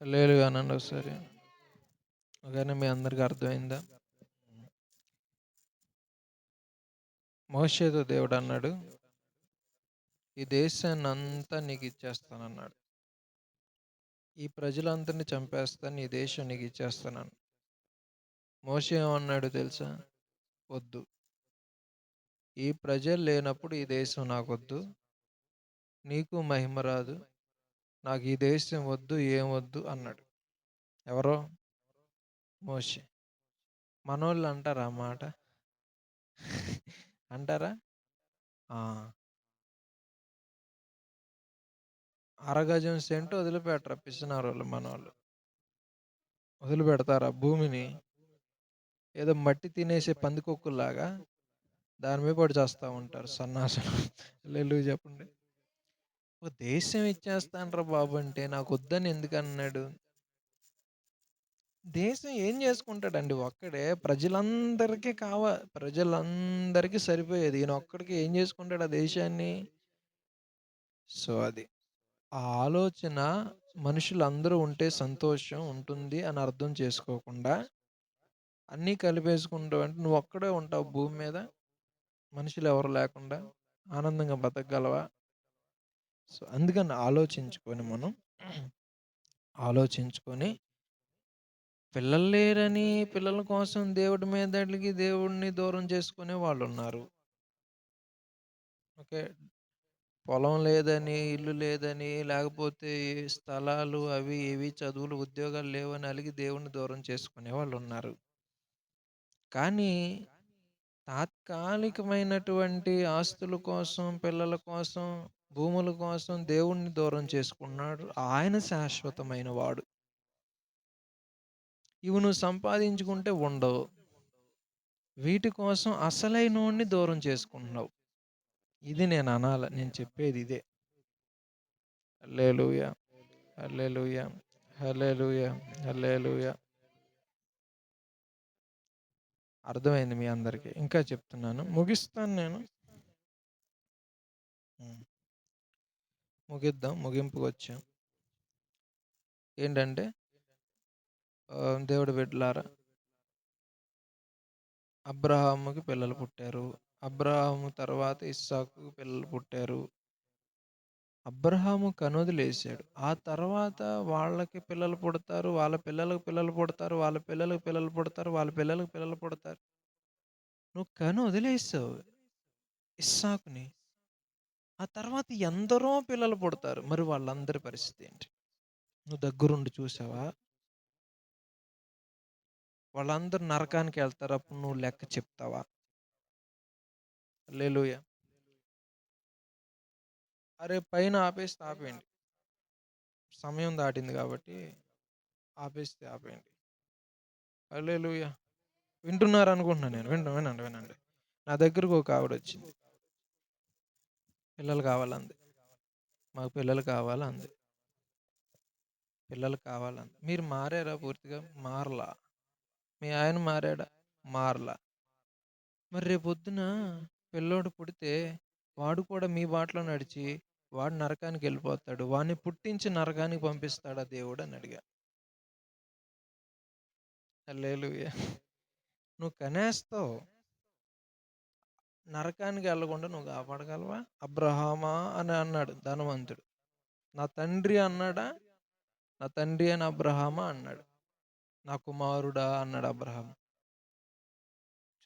హల్లెలూయా అనండి ఒకసారి. ఓకేనా మీ అందరికి అర్థమైందా? మోషేతో దేవుడు అన్నాడు, ఈ దేశాన్ని అంతా నీకు ఇచ్చేస్తానన్నాడు. ఈ ప్రజలందరినీ చంపేస్తాను, ఈ దేశం నీకు ఇచ్చేస్తానని. మోషే ఏమన్నాడు తెలుసా? వద్దు, ఈ ప్రజలు లేనప్పుడు ఈ దేశం నాకొద్దు, నీకు మహిమ రాదు, నాకు ఈ దేశం వద్దు, ఏం వద్దు అన్నాడు. ఎవరో? మోషే. మనోళ్ళు అంటారా ఆ మాట? అంటారా? ఆ, అరగజం సెంటు వదిలిపెట్టరా పిసినారోళ్ళు మనోళ్ళు. వదిలిపెడతారా భూమిని? ఏదో మట్టి తినేసే పందికొక్కులాగా దాని మీద పడి చేస్తూ ఉంటారు సన్నాసులు. హల్లెలూయా చెప్పండి. ఓ దేశం ఇచ్చేస్తానరా బాబు అంటే నాకు వద్దని ఎందుకు అన్నాడు? దేశం ఏం చేసుకుంటాడండి ఒక్కడే? ప్రజలందరికీ సరిపోయేది. ఈయన ఒక్కడికి ఏం చేసుకుంటాడు ఆ దేశాన్ని? సో అది ఆ ఆలోచన మనుషులందరూ ఉంటే సంతోషం ఉంటుంది అని అర్థం చేసుకోకుండా అన్నీ కలిపేసుకుంటావు అంటే నువ్వు ఒక్కడే ఉంటావు భూమి మీద, మనుషులు ఎవరు లేకుండా ఆనందంగా బతకగలవా? సో అందుకని ఆలోచించుకొని పిల్లలు లేరని పిల్లల కోసం దేవుడి మీద అడిగి దేవుడిని దూరం చేసుకునే వాళ్ళు ఉన్నారు. ఓకే, పొలం లేదని, ఇల్లు లేదని, లేకపోతే స్థలాలు అవి ఇవి చదువులు ఉద్యోగాలు లేవని అలిగి దేవుణ్ణి దూరం చేసుకునే వాళ్ళు ఉన్నారు. కానీ తాత్కాలికమైనటువంటి ఆస్తుల కోసం, పిల్లల కోసం, భూముల కోసం దేవుణ్ణి దూరం చేసుకున్నాడు. ఆయన శాశ్వతమైన వాడు. ఇవి నువ్వు సంపాదించుకుంటే ఉండవు. వీటి కోసం అసలైనోడిని దూరం చేసుకుంటున్నావు. ఇది నేను చెప్పేది ఇదే. హల్లెలూయా, హల్లెలూయా, హల్లెలూయా, హల్లెలూయా. అర్థమైంది మీ అందరికీ. ఇంకా చెప్తున్నాను, ముగిస్తాను నేను. ముగిద్దాం, ముగింపుకు వచ్చాం. ఏంటంటే దేవుడి బిడ్డలారా, అబ్రహాముకి పిల్లలు పుట్టారు. అబ్రహాము తర్వాత ఇస్సాకు పిల్లలు పుట్టారు. అబ్రహాము కనొదిలేశాడు. ఆ తర్వాత వాళ్ళకి పిల్లలు పుడతారు, వాళ్ళ పిల్లలకు పిల్లలు పుడతారు, వాళ్ళ పిల్లలకు పిల్లలు పుడతారు, వాళ్ళ పిల్లలకు పిల్లలు పుడతారు. నువ్వు వదిలేసావు ఇస్సాకుని. ఆ తర్వాత ఎందరో పిల్లలు పుడతారు. మరి వాళ్ళందరి పరిస్థితి ఏంటి? నువ్వు దగ్గరుండి చూసావా? వాళ్ళందరూ నరకానికి వెళ్తారు. అప్పుడు నువ్వు లెక్క చెప్తావా? హల్లెలూయా. అరే పైన ఆపేస్తే ఆపేయండి, సమయం దాటింది కాబట్టి ఆపేస్తే ఆపేయండి. హల్లెలూయా. వింటున్నారు అనుకుంటున్నాను నేను. వినండి వినండి. నా దగ్గరకు ఒక ఆవిడ వచ్చింది. పిల్లలు కావాలంది. మాకు పిల్లలు కావాలంది. పిల్లలు కావాలంది. మీరు మారారా పూర్తిగా? మారలా. మీ ఆయన మారాడా? మారలా. మరి రేపొద్దున పిల్లోడు పుడితే వాడు కూడా మీ బాటలో నడిచి వాడు నరకానికి వెళ్ళిపోతాడు. వాడిని పుట్టించి నరకానికి పంపిస్తాడా దేవుడు అని అడిగా. హల్లెలూయా. నువ్వు కనేస్తావు, నరకానికి వెళ్ళకుండా నువ్వు కాపాడగలవా? అబ్రహామా అని అన్నాడు ధనవంతుడు. నా తండ్రి అన్నాడా? నా తండ్రి అని అబ్రహామా అన్నాడు. నా కుమారుడా అన్నాడు అబ్రహాం.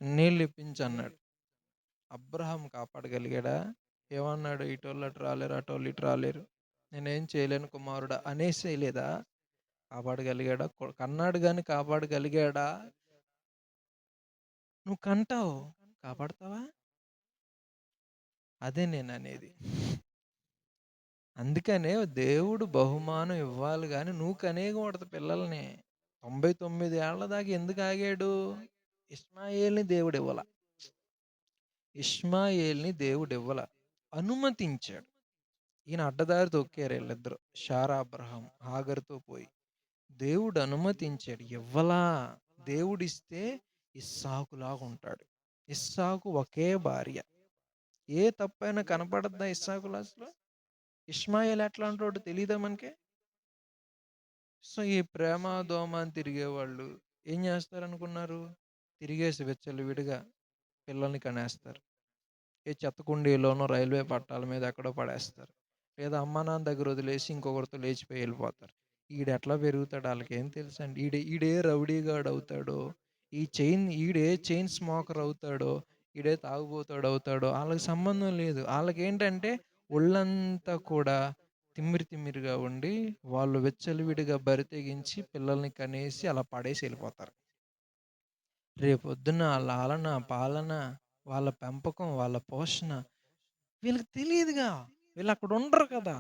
నీళ్ళు ఇప్పించి అన్నాడు. అబ్రహాం కాపాడగలిగాడా? ఏమన్నాడు? ఇటోళ్ళు అటు రాలేరు, అటోళ్ళు ఇటు రాలేరు, నేనేం చేయలేను కుమారుడా అనేసేయలేదా? కాపాడగలిగాడా? కన్నాడు కానీ కాపాడగలిగాడా? నువ్వు కంటావు, కాపాడతావా? అదే నేను అనేది. అందుకనే దేవుడు బహుమానం ఇవ్వాలి కానీ నువ్వు కనేయకూడదు పిల్లల్ని. 99 ఏళ్ల దాకా ఎందుకు ఆగాడు? ఇష్మాయేల్ని దేవుడు ఇవ్వాల. ఇష్మాయేల్ని దేవుడు ఇవ్వాల, అనుమతించాడు. ఈయన అడ్డదారి తొక్కారు వీళ్ళిద్దరు, షారా అబ్రహాం హాగరుతో పోయి. దేవుడు అనుమతించాడు, ఇవ్వలా. దేవుడిస్తే ఇస్సాకులాగా ఉంటాడు. ఇస్సాకు ఒకే భార్య. ఏ తప్పైనా కనపడద్దా ఇస్సాకులో అసలు? ఇష్మాయేల్ ఎట్లా అంటాడు తెలియదా మనకి? సో ఈ ప్రేమ దోమ అని తిరిగేవాళ్ళు ఏం చేస్తారు అనుకున్నారు? తిరిగేసి విచ్చలు విడిగా పిల్లల్ని కనేస్తారు. ఏ చెత్త కుండీలోనో, రైల్వే పట్టాల మీద ఎక్కడో పడేస్తారు. లేదా అమ్మా నాన్న దగ్గర వదిలేసి ఇంకొకరితో లేచిపోయి వెళ్ళిపోతారు. ఈడెట్లా పెరుగుతాడో ఆళ్ళకేం తెలుసండి. ఈడే రౌడీగాడవుతాడో, ఈడే చైన్ స్మోకర్ అవుతాడో, ఈడే తాగుబోతోడవుతాడో ఆళ్ళకి సంబంధం లేదు. ఆళ్ళకేంటంటే ఒళ్ళంతా కూడా తిమ్మిరిగా ఉండి, వాళ్ళు విచ్చలవిడిగా బరి తెగించి పిల్లల్ని కనేసి అలా పడేసి ఎళ్ళిపోతారు. రేపొద్దున్న ఆళ్ళ ఆలన, పాలన, వాళ్ళ పెంపకం, వాళ్ళ పోషణ వీళ్ళకి తెలీదుగా. వీళ్ళక్కడ ఉండరు కదా!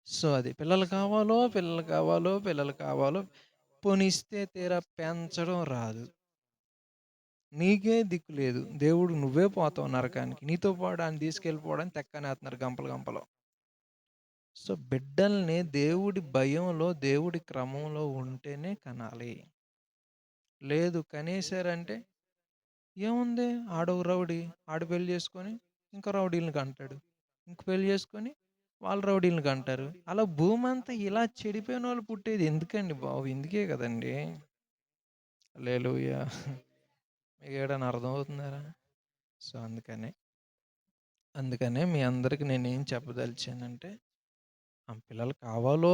సో, అది పిల్లలు కావాలో పోనీ ఇస్తే తీరా పెంచడం రాదు. నీకే దిక్కు లేదు. దేవుడు నువ్వే పోతావు నరకానికి. నీతో పాటు ఆయన తీసుకెళ్ళిపోవడానికి తెక్కనేత్తన్నారు గంపలు గంపలు. సో, బిడ్డల్ని దేవుడి భయంలో, దేవుడి క్రమంలో ఉంటేనే కనాలి. లేదు కనేసారంటే ఏముంది? ఆడొక రౌడీ. ఆడు పెళ్లి చేసుకొని ఇంకో రౌడీలని కంటాడు. ఇంక పెళ్లి చేసుకొని వాళ్ళు రౌడీలని కంటారు. అలా భూమంతా ఇలా చెడిపోయినోళ్ళు పుట్టేది ఎందుకండి బాబు? ఇందుకే కదండీ! హల్లెలూయా! మీకేడైనా అర్థమవుతుందారా? సో, అందుకనే మీ అందరికి నేనేం చెప్పదలిచానంటే పిల్లలు కావాలో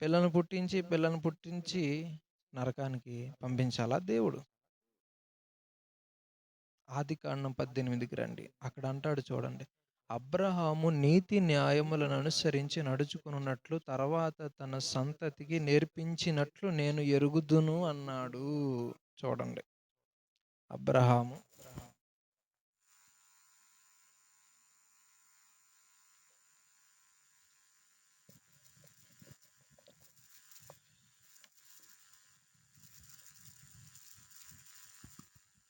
పిల్లల్ని పుట్టించి నరకానికి పంపించాలా దేవుడు? ఆదికాండం 18కి రండి. అక్కడ అంటాడు చూడండి. అబ్రహాము నీతి న్యాయములను అనుసరించి నడుచుకున్నట్లు తర్వాత తన సంతతికి నేర్పించినట్లు నేను ఎరుగుదును అన్నాడు. చూడండి. అబ్రహాము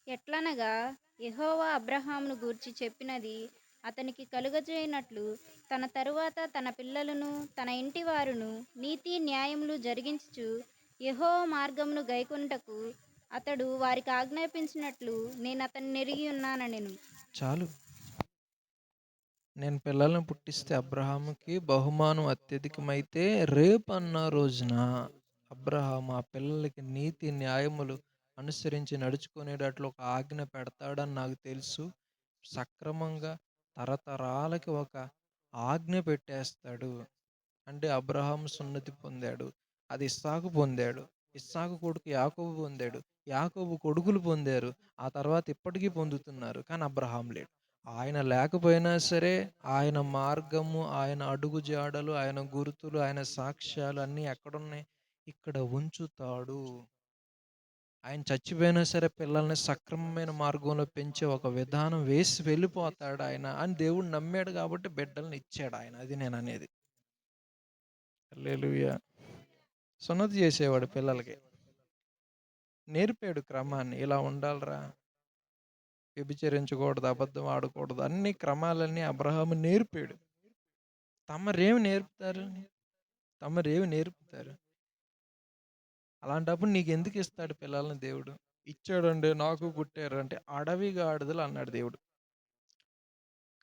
ఎట్లనగా యెహోవా అబ్రహామును గూర్చి చెప్పినది అతనికి కలుగజేయనట్లు తన తరువాత తన పిల్లలను తన ఇంటి వారును నీతి న్యాయములు జరిగించుచు యెహోవా మార్గమును గైకొనుటకు అతడు వారికి ఆజ్ఞాపించినట్లు నేను అతన్ని నెరిగి ఉన్నానెను. చాలు. నేను పిల్లల్ని పుట్టిస్తే అబ్రహాముకి బహుమానం అత్యధికమైతే రేపన్న రోజున అబ్రహాము ఆ పిల్లలకి నీతి న్యాయములు అనుసరించి నడుచుకునేటట్లు ఒక ఆజ్ఞ పెడతాడని నాకు తెలుసు. సక్రమంగా తరతరాలకి ఒక ఆజ్ఞ పెట్టేస్తాడు. అంటే అబ్రహాము సున్నతి పొందాడు. అది ఇస్సాకు పొందాడు. ఇస్సాకు కొడుకు యాకోబు పొందాడు. యాకోబు కొడుకులు పొందారు. ఆ తర్వాత ఇప్పటికీ పొందుతున్నారు. కానీ అబ్రహాం లేడు. ఆయన లేకపోయినా సరే ఆయన మార్గము, ఆయన అడుగు జాడలు, ఆయన గుర్తులు, ఆయన సాక్ష్యాలు అన్నీ ఎక్కడున్నాయి? ఇక్కడ ఉంచుతాడు. ఆయన చచ్చిపోయినా సరే పిల్లల్ని సక్రమమైన మార్గంలో పెంచే ఒక విధానం వేసి వెళ్ళిపోతాడు ఆయన అని దేవుడు నమ్మాడు కాబట్టి బిడ్డల్ని ఇచ్చాడు ఆయన. అది నేను అనేది. హల్లెలూయా! సున్నతి చేసేవాడు పిల్లలకి. నేర్పాడు క్రమాన్ని. ఇలా ఉండాలిరా, వ్యభిచరించకూడదు, అబద్ధం ఆడకూడదు, అన్ని క్రమాలన్నీ అబ్రహాము నేర్పాడు. తమరేమి నేర్పుతారు? తమరేమి నేర్పుతారు? అలాంటప్పుడు నీకెందుకు ఇస్తాడు పిల్లల్ని దేవుడు? ఇచ్చాడండి నాకు పుట్టారు అంటే అడవి గాడిదలు అన్నాడు దేవుడు.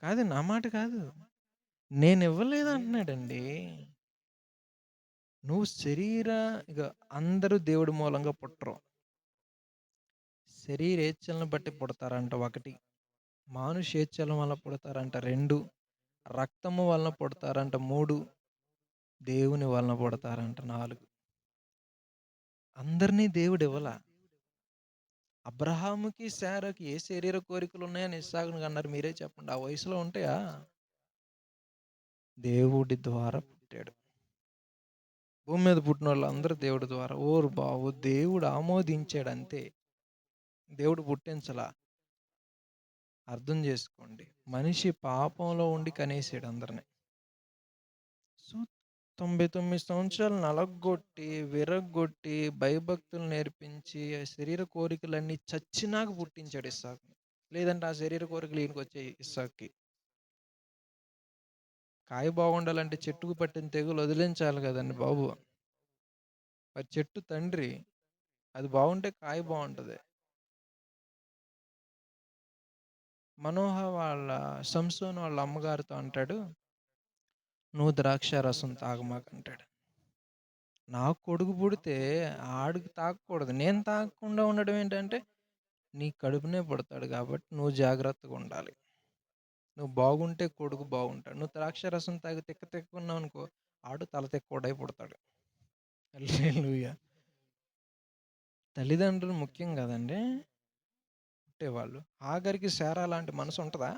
కాదు నా మాట కాదు. నేనివ్వలేదు అంటున్నాడండి. నువ్వు ఇక అందరూ దేవుడి మూలంగా పుట్టరు. శరీరేచ్ఛలను బట్టి పుడతారంట 1, మానుషేచ్ఛల వల్ల పుడతారంట 2, రక్తము వలన పుడతారంట 3, దేవుని వలన పుడతారంట 4. అందరినీ దేవుడు ఇవ్వలా. అబ్రహాముకి, శారాకి ఏ శరీర కోరికలు ఉన్నాయని ఇస్సాకుని కన్నారు మీరే చెప్పండి. ఆ వయసులో ఉంటాయా? దేవుడి ద్వారా పుట్టాడు. భూమి మీద పుట్టిన వాళ్ళందరూ దేవుడి ద్వారా. ఓరు బావు దేవుడు ఆమోదించాడు అంతే. దేవుడు పుట్టించలా. అర్థం చేసుకోండి. మనిషి పాపంలో ఉండి కనేసాడు అందరిని. సో 99 సంవత్సరాలు నలగొట్టి, విరగ్గొట్టి, భయభక్తులు నేర్పించి, ఆ శరీర కోరికలన్నీ చచ్చినాక పుట్టించాడు ఇస్సాకుని. లేదంటే ఆ శరీర కోరికలు ఈయనకొచ్చాయి ఇస్సాకుకి. కాయ బాగుండాలంటే చెట్టుకు పట్టిన తెగులు వదిలించాలి కదండి బాబు. మరి చెట్టు తండ్రి. అది బాగుంటే కాయ బాగుంటది. మనోహ వాళ్ళ సంసోను వాళ్ళ అమ్మగారితో అంటాడు, నువ్వు ద్రాక్ష రసం తాగమాకంటాడు. నాకు కొడుకు పుడితే ఆడికి తాగకూడదు. నేను తాగకుండా ఉండడం ఏంటంటే నీ కడుపునే పుడతాడు కాబట్టి నువ్వు జాగ్రత్తగా ఉండాలి. నువ్వు బాగుంటే కొడుకు బాగుంటాడు. నువ్వు ద్రాక్ష రసం తాగి తిక్కకున్నావు అనుకో, ఆడు తల తిక్కోడై పుడతాడు. హల్లెలూయా! తల్లిదండ్రులు ముఖ్యం కదండి పుట్టేవాళ్ళు. ఆఖరికి శారా లాంటి మనసు ఉంటదా?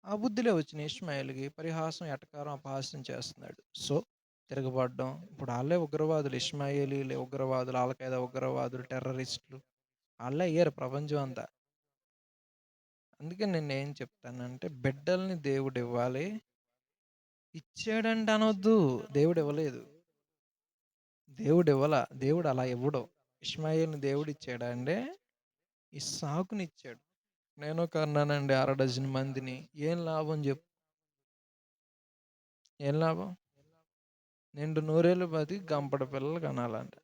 ఆ బుద్ధిలే వచ్చినాయి ఇష్మాయేలుకి. పరిహాసం, ఎటకారం, అపహాస్యం చేస్తున్నాడు. సో, తిరగబడడం. ఇప్పుడు ఆళ్ళే ఉగ్రవాదులు. ఇష్మాయేలీలే ఉగ్రవాదులు, ఆల్-ఖైదా ఉగ్రవాదులు, టెర్రరిస్టులు ఆళ్ళే అయ్యారు ప్రపంచం అంతా. అందుకే నేనేం చెప్తానంటే బిడ్డల్ని దేవుడివ్వాలి. ఇచ్చాడంటే అనొద్దు. దేవుడివ్వలేదు. దేవుడివ్వలా. దేవుడు అలా ఇవ్వడు. ఇష్మాయేలుని దేవుడిచ్చాడా అండి? ఇస్సాకునిచ్చాడు. నేను కన్నానండి 6 డజన్ మందిని. ఏం లాభం చెప్పు? ఏం లాభం? నిండు నూరేళ్ళు బతికి గంపడ పిల్లలు కనాలంట.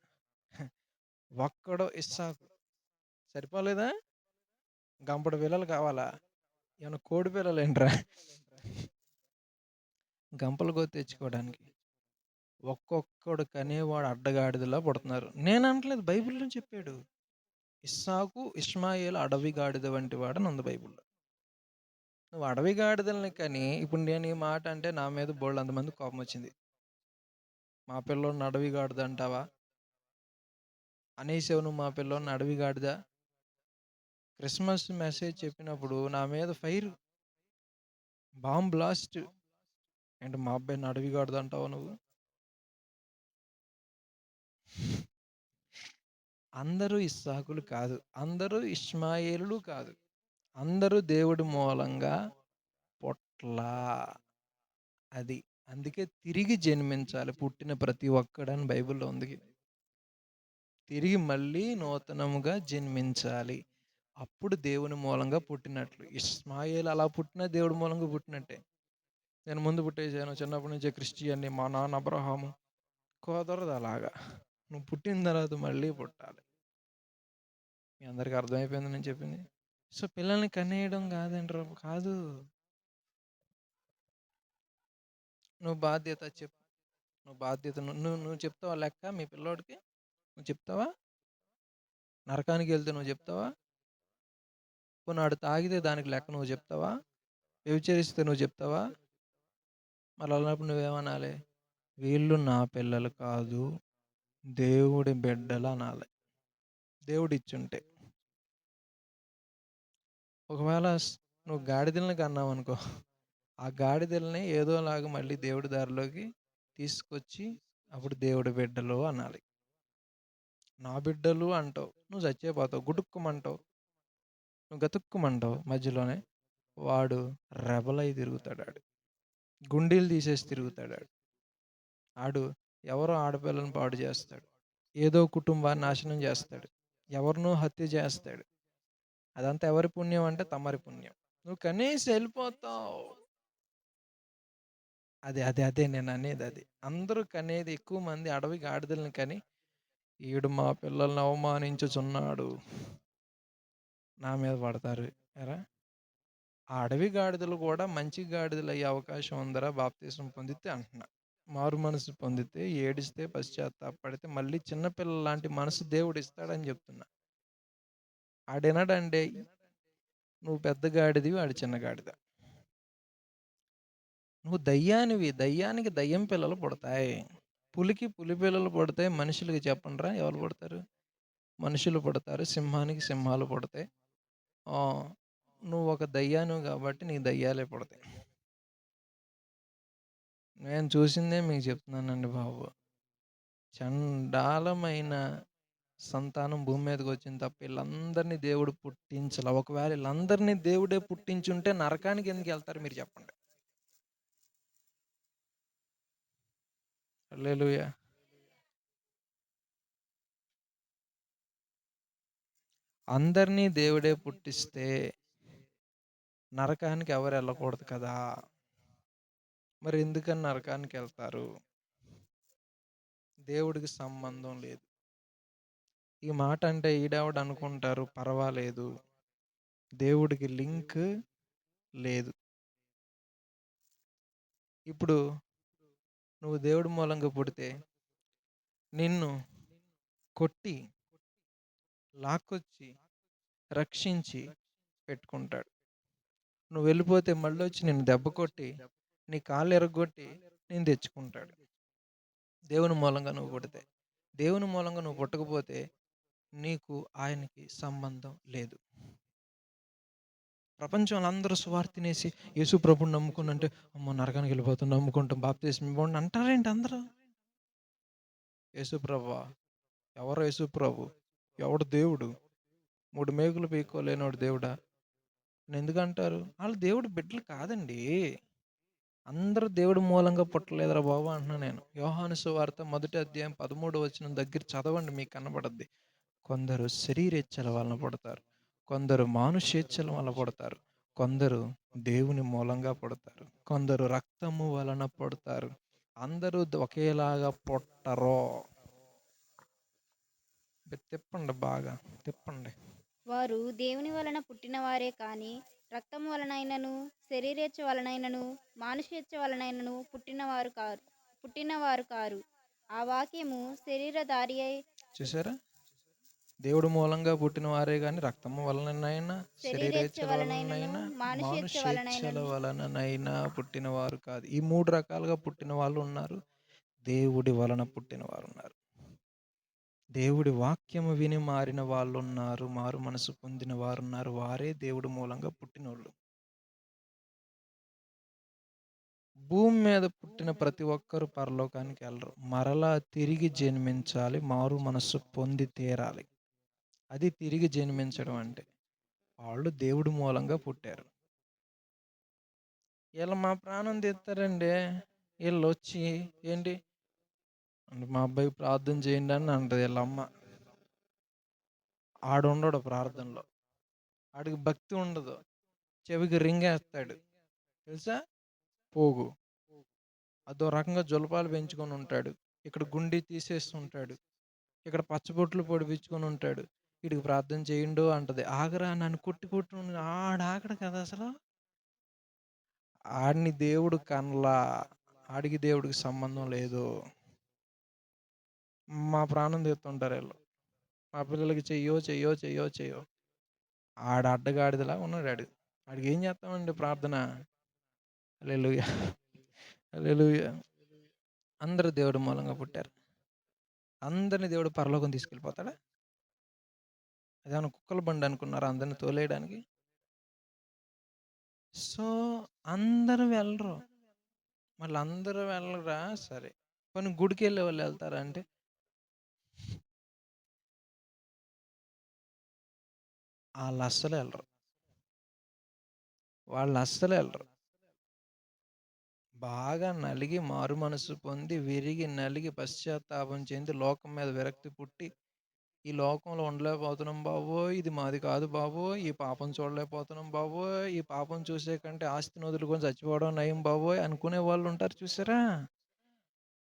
ఒక్కడు ఇస్సాకు. సరిపోలేదా? గంపడ పిల్లలు కావాలా? ఏమన్నా కోడి పిల్లలేంట్రా? గంపలు కొద్ది తెచ్చుకోవడానికి. ఒక్కొక్కడు కనేవాడు అడ్డగాడిదలా పుడుతున్నారు. నేను అనట్లేదు, బైబిల్‌లో చెప్పాడు. ఇస్సాకు, ఇష్మాయేలు అడవి గాడిద వంటి వాడని ఉంది బైబిల్‌లో. నువ్వు అడవి గాడిదల్ని కని ఇప్పుడు నేను ఈ మాట అంటే నా మీద బోలెడంతమందికి కోపం వచ్చింది. మా పిల్లోడిని అడవి గాడిద అంటావా? అనేసావు నువ్వు మా పిల్లోడిని అడవి గాడిద. క్రిస్మస్ మెసేజ్ చెప్పినప్పుడు నా మీద ఫైర్, బాంబ్ బ్లాస్ట్. ఏంటి మా అబ్బాయిని అడవి గాడిద అంటావా నువ్వు? అందరూ ఇస్సాకులు కాదు. అందరూ ఇష్మాయేలులు కాదు. అందరూ దేవుడి మూలంగా పుట్లా. అది. అందుకే తిరిగి జన్మించాలి పుట్టిన ప్రతి ఒక్కడని బైబిల్‌లో ఉంది. తిరిగి మళ్ళీ నూతనముగా జన్మించాలి. అప్పుడు దేవుని మూలంగా పుట్టినట్లు. ఇష్మాయేలు అలా పుట్టినా దేవుడి మూలంగా పుట్టినట్టే. నేను ముందు పుట్టేసాను. చిన్నప్పటి నుంచే క్రిస్టియన్‌ని. మా నాన్న అబ్రహాము. కుదరదు అలాగా. నువ్వు పుట్టిన తర్వాత మళ్ళీ పుట్టాలి. మీ అందరికి అర్థమైపోయిందా నేను చెప్పింది? సో, పిల్లల్ని కనేయడం కాదండ్రా కాదు. నువ్వు బాధ్యత చెప్పు. నువ్వు బాధ్యత నువ్వు నువ్వు చెప్తావా లెక్క మీ పిల్లోడికి? నువ్వు చెప్తావా? నరకానికి వెళ్తే నువ్వు చెప్తావా? పోనీ ఆడు తాగితే దానికి లెక్క నువ్వు చెప్తావా? వ్యభిచరిస్తే నువ్వు చెప్తావా? మరి అలాంటప్పుడు నువ్వేమనాలి? వీళ్ళు నా పిల్లలు కాదు, దేవుడి బిడ్డలు అనాలి. దేవుడిచ్చుంటే. ఒకవేళ నువ్వు గాడిదలను కన్నావనుకో, ఆ గాడిదల్ని ఏదోలాగా మళ్ళీ దేవుడి దారిలోకి తీసుకొచ్చి అప్పుడు దేవుడి బిడ్డలు అనాలి. నా బిడ్డలు అంటావు, నువ్వు చచ్చిపోతావు, గుడుక్కుమంటావు, నువ్వు గతుక్కుమంటావు మధ్యలోనే. వాడు రెబలై తిరుగుతాడు. ఆడు గుండీలు తీసేసి తిరుగుతాడు. ఆడు ఎవరో ఆడపిల్లని పాడు చేస్తాడు. ఏదో కుటుంబాన్ని నాశనం చేస్తాడు. ఎవరినో హత్య చేస్తాడు. అదంతా ఎవరి పుణ్యం అంటే తమరి పుణ్యం. నువ్వు కనీసం వెళ్ళిపోతావు. అదే నేను అనేది అది. అందరూ కనేది ఎక్కువ మంది అడవి గాడిదలను కని, ఈడు మా పిల్లల్ని అవమానించుచున్నాడు, నా మీద పడతారు. ఎరా ఆ అడవి గాడిదలు కూడా మంచి గాడిదలు అయ్యే అవకాశం ఉందరా బాప్తీసం పొందితే అంటున్నా. మారు మనసు పొందితే, ఏడిస్తే, పశ్చాత్తాపడితే మళ్ళీ చిన్నపిల్లల లాంటి మనసు దేవుడు ఇస్తాడని చెప్తున్నా. ఆడినడంటే నువ్వు పెద్ద గాడిదివి, ఆడు చిన్న గాడిద. నువ్వు దయ్యానివి, దయ్యానికి దయ్యం పిల్లలు పుడతాయి. పులికి పులి పిల్లలు పుడతాయి. మనుషులకి చెప్పండిరా ఎవరు పుడతారు? మనుషులు పుడతారు. సింహానికి సింహాలు పుడతాయి. నువ్వు ఒక దయ్యానివి కాబట్టి నీకు దయ్యాలే పుడతాయి. నేను చూసిందే మీకు చెప్తున్నానండి బాబు. చండాలమైన సంతానం భూమి మీదకి వచ్చింది తప్ప వీళ్ళందరినీ దేవుడు పుట్టించాల. ఒకవేళ వీళ్ళందరినీ దేవుడే పుట్టించుంటే నరకానికి ఎందుకు వెళ్తారు మీరు చెప్పండి? హల్లెలూయా. అందరినీ దేవుడే పుట్టిస్తే నరకానికి ఎవరు వెళ్ళకూడదు కదా. మరి ఎందుకని నరకానికి వెళ్తారు? దేవుడికి సంబంధం లేదు. ఈ మాట అంటే ఈడెవడు అనుకుంటారు, పర్వాలేదు. దేవుడికి లింక్ లేదు. ఇప్పుడు నువ్వు దేవుడి మూలంగా పుడితే నిన్ను కొట్టి లాక్కొచ్చి, రక్షించి పెట్టుకుంటాడు. నువ్వు వెళ్ళిపోతే మళ్ళొచ్చి నిన్ను దెబ్బ కొట్టి, నీ కాళ్ళు ఇరగ్గొట్టి నిన్ను తెచ్చుకుంటాడు. దేవుని మూలంగా నువ్వు పుడితే. దేవుని మూలంగా నువ్వు పుట్టకపోతే నీకు ఆయనకి సంబంధం లేదు. ప్రపంచంలో అందరూ సువార్తనేసి యేసు ప్రభువుని నమ్ముకున్నంటే, అమ్మో నరకానికి వెళ్ళిపోతాం నమ్ముకుంటాం బాప్తిస్మం ఇవ్వండి అంటారేంటి అందరూ? యేసు ప్రభువా? ఎవరు యేసు ప్రభు? ఎవడు దేవుడు? 3 మేకులు పీక్కోలేనోడు దేవుడా? అని ఎందుకంటారు? ఆళ్ళు దేవుడు బిడ్డలు కాదండి. అందరూ దేవుడి మూలంగా పుట్టలేదురా బాబు అంటున్నా నేను. యోహాను సువార్త మొదటి అధ్యాయం 13వ వచనం దగ్గర చదవండి మీకు కనబడద్ది. కొందరు శరీరేచ్ఛల వలన పుడతారు. కొందరు మానుషేచ్ఛల వలన పుడతారు. కొందరు దేవుని మూలంగా పుడతారు. కొందరు రక్తము వలన పుడతారు. అందరూ ఒకేలాగా పుట్టరు. మీరు తిప్పండి బాగా తిప్పండి. వారు దేవుని వలన పుట్టినవారే కాని రక్తము వలనైనను శరీరేచ్ఛ వలనైనను మానుషేచ్ఛ వలనైనను పుట్టినవారు కారు. ఆ వాక్యము శరీరధారి అయి చూసారా? దేవుడు మూలంగా పుట్టిన వారే కానీ రక్తము వలననైనా శరీరేచ్ఛ శరీరేచ్ఛల వలనైనను వలనైనా మానుషేచ్ఛ మానుషేచ్ఛల వలనైనను వలననైనా పుట్టినవారు కాదు. ఈ 3 రకాలుగా పుట్టిన వాళ్ళు ఉన్నారు. దేవుడి వలన పుట్టిన వారు ఉన్నారు. దేవుడి వాక్యము విని మారిన వాళ్ళు ఉన్నారు. మారు మనసు పొందిన వారు ఉన్నారు. వారే దేవుడి మూలంగా పుట్టినోళ్ళు. భూమి మీద పుట్టిన ప్రతి ఒక్కరు పరలోకానికి వెళ్ళరు. మరలా తిరిగి జన్మించాలి. మారు మనస్సు పొంది తీరాలి. అది తిరిగి జన్మించడం అంటే. వాళ్ళు దేవుడి మూలంగా పుట్టారు. వీళ్ళు మా ప్రాణం తీస్తారండి. వీళ్ళు వచ్చి ఏంటి అంటే మా అబ్బాయికి ప్రార్థన చేయండి అని అంటది వీళ్ళమ్మ. ఆడుండడు ప్రార్థనలో. ఆడికి భక్తి ఉండదు. చెవికి రింగేస్తాడు తెలుసా? పోగు. అదో రకంగా జులపాలు పెంచుకొని ఉంటాడు. ఇక్కడ గుండి తీసేస్తుంటాడు. ఇక్కడ పచ్చబొట్లు పొడిపించుకొని ఉంటాడు. వీడికి ప్రార్థన చేయండు అంటది. ఆగరా నన్ను కొట్టి ఆగడు కదా అసలు. ఆడిని దేవుడు కనలా. ఆడికి దేవుడికి సంబంధం లేదు. మా ప్రాణం తీస్తుంటారు వీళ్ళు. మా పిల్లలకి చెయ్యో. ఆడ అడ్డగాడిదలా ఉన్నాడు ఆడు. ఆడికి ఏం చేస్తామండి ప్రార్థన? హల్లెలూయా హల్లెలూయా. అందరూ దేవుడి మూలంగా పుట్టారు. అందరిని దేవుడు పరలోకం తీసుకెళ్ళిపోతాడా? అదేమన్నా కుక్కల బండి అనుకున్నారా అందరిని తోలేయడానికి? సో అందరూ వెళ్ళరు. మళ్ళీ అందరూ వెళ్ళరా? సరే. కొన్ని గుడికి వెళ్ళే వాళ్ళు వెళ్తారా అంటే వాళ్ళు అస్సలు వెళ్ళరు. వాళ్ళు అస్సలు వెళ్ళరు. బాగా నలిగి మారు మనసు పొంది విరిగి నలిగి పశ్చాత్తాపం చెంది లోకం మీద విరక్తి పుట్టి ఈ లోకంలో ఉండలేకపోతున్నాం బాబోయ్, ఇది మాది కాదు బాబోయ్, ఈ పాపం చూడలేకపోతున్నాం బాబోయ్, ఈ పాపం చూసే కంటే ఆస్తిని వదులుకొని చచ్చిపోవడం నయం బాబోయ్ అనుకునే వాళ్ళు ఉంటారు చూసారా?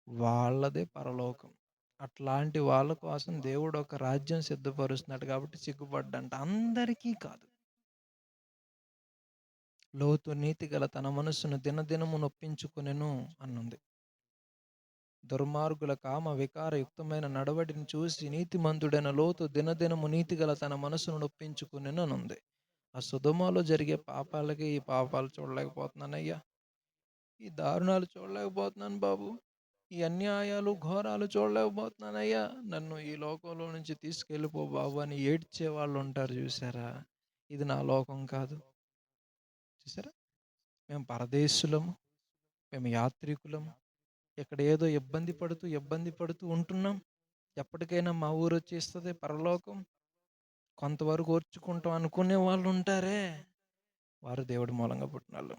వాళ్ళదే పరలోకం. అట్లాంటి వాళ్ళ కోసం దేవుడు ఒక రాజ్యం సిద్ధపరుస్తున్నాడు కాబట్టి సిగ్గుపడ్డంట. అందరికీ కాదు. లోతు నీతి గల తన మనస్సును దినదినము నొప్పించుకొనెను అన్నుంది. దుర్మార్గుల కామ వికారయుక్తమైన నడవడిని చూసి నీతిమంతుడైన లోతు దినదినము నీతిగల తన మనసును నొప్పించుకునేను అనుంది. ఆ సొదొమలో జరిగే పాపాలకి ఈ పాపాలు చూడలేకపోతున్నానయ్యా, ఈ దారుణాలు చూడలేకపోతున్నాను బాబు, ఈ అన్యాయాలు ఘోరాలు చూడలేకపోతున్నానయ్యా, నన్ను ఈ లోకంలో నుంచి తీసుకెళ్ళిపో బాబు అని ఏడ్చే వాళ్ళు ఉంటారు చూసారా? ఇది నా లోకం కాదు. చూసారా? మేము పరదేశులము, మేము యాత్రికులము, ఇక్కడ ఏదో ఇబ్బంది పడుతూ ఉంటున్నాం. ఎప్పటికైనా మా ఊరు వచ్చేస్తుంది పరలోకం, కొంతవరకు ఓర్చుకుంటాం అనుకునే వాళ్ళు ఉంటారే, వారు దేవుడి మూలంగా పుట్టిన వాళ్ళు.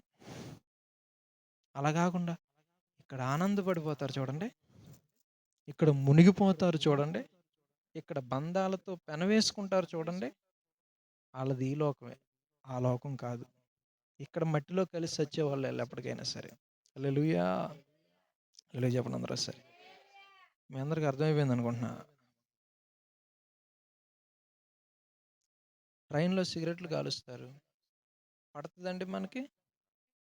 అలా కాకుండా ఇక్కడ ఆనందపడిపోతారు చూడండి, ఇక్కడ మునిగిపోతారు చూడండి, ఇక్కడ బంధాలతో పెనవేసుకుంటారు చూడండి, వాళ్ళది ఈ లోకమే, ఆ లోకం కాదు. ఇక్కడ మట్టిలో కలిసి వచ్చేవాళ్ళు ఎప్పటికైనా సరే. హల్లెలూయా హల్లెలూయా చెప్పండి అందరూ సరే. మీ అందరికి అర్థమైపోయింది అనుకుంటున్నా. ట్రైన్లో సిగరెట్లు కాలుస్తారు, పడుతుందండి మనకి.